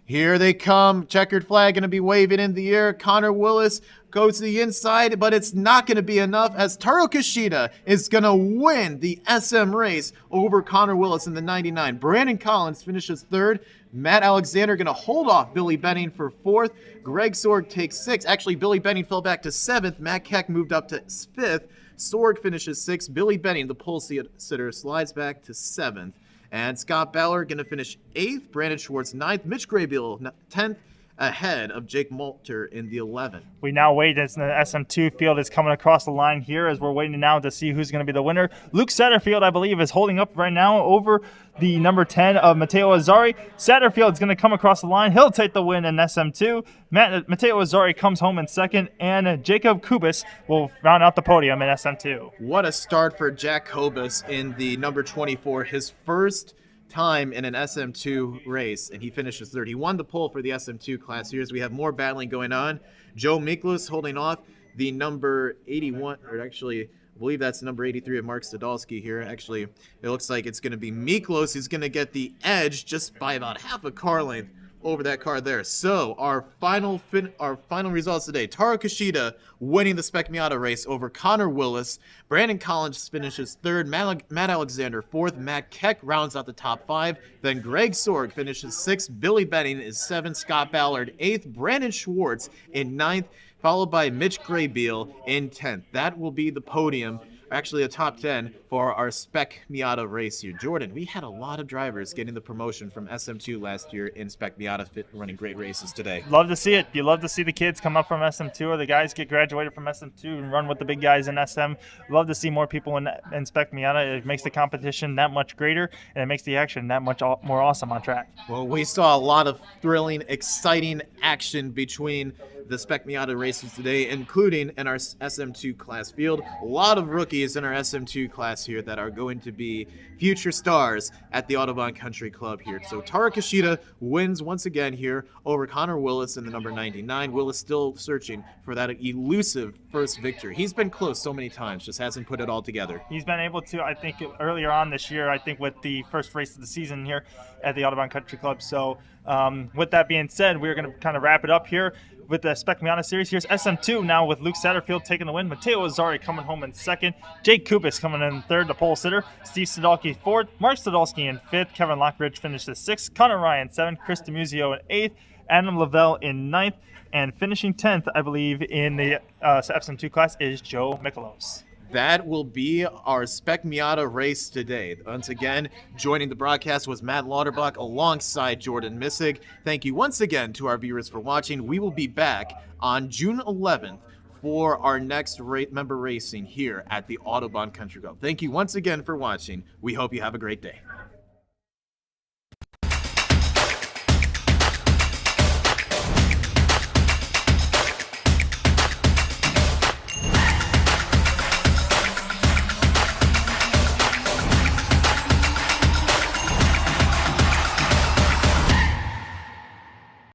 Here they come. Checkered flag going to be waving in the air. Connor Willis goes to the inside, but it's not going to be enough as Taro Kishida is going to win the SM race over Connor Willis in the 99. Brandon Collins finishes 3rd. Matt Alexander going to hold off Billy Benning for 4th. Greg Sorg takes 6th. Actually, Billy Benning fell back to 7th. Matt Keck moved up to 5th. Sorg finishes 6th. Billy Benning, the pole sitter, slides back to 7th. And Scott Ballard going to finish 8th. Brandon Schwartz 9th. Mitch Graybill 10th, ahead of Jake Malter in the 11th. We now wait as the SM2 field is coming across the line here as we're waiting now to see who's going to be the winner. Luke Satterfield, I believe, is holding up right now over the number 10 of Matteo Azzari. Satterfield is going to come across the line. He'll take the win in SM2. Matteo Azzari comes home in 2nd, and Jacob Kubis will round out the podium in SM2. What a start for Jack Kubis in the number 24. His first time in an SM2 race, and he finishes third. He won the pole for the SM2 class here as we have more battling going on. Joe Miklos holding off the number 81, or actually, I believe that's number 83 of Mark Stadolski here. Actually, it looks like it's going to be Miklos who's going to get the edge just by about half a car length over that car there. So our final results today: Taro Kishida winning the Spec Miata race over Connor Willis. Brandon Collins finishes third. Matt Alexander fourth. Matt Keck rounds out the top five. Then Greg Sorg finishes sixth. Billy Benning is seventh. Scott Ballard eighth. Brandon Schwartz in ninth, followed by Mitch Graybeal in 10th. That will be the podium, actually a top 10 for our Spec Miata race here. Jordan, we had a lot of drivers getting the promotion from SM2 last year in Spec Miata, running great races today. Love to see it. You love to see the kids come up from SM2 or the guys get graduated from SM2 and run with the big guys in SM. Love to see more people in Spec Miata. It makes the competition that much greater, and it makes the action that much more awesome on track. Well, we saw a lot of thrilling, exciting action between the Spec Miata races today, including in our SM2 class field. A lot of rookies in our SM2 class here that are going to be future stars at the Autobahn Country Club here. So Taro Kishida wins once again here over Connor Willis in the number 99. Willis still searching for that elusive first victory. He's been close so many times, just hasn't put it all together. He's been able to, I think, earlier on this year, I think with the first race of the season here at the Autobahn Country Club. So with that being said, we're going to kind of wrap it up here with the Spec Miata series. Here's SM2 now with Luke Satterfield taking the win. Matteo Azzari coming home in second. Jake Kubis coming in third, the pole sitter. Steve Stadolski fourth. Mark Stadolski in fifth. Kevin Lockridge finishes sixth. Connor Ryan seventh. Chris DeMuzio in eighth. Adam Lavelle in ninth. And finishing 10th, I believe, in the SM2 class is Joe Mikolos. That will be our Spec Miata race today. Once again, joining the broadcast was Matt Lauterbach alongside Jordan Missig. Thank you once again to our viewers for watching. We will be back on June 11th for our next member racing here at the Autobahn Country Club. Thank you once again for watching. We hope you have a great day.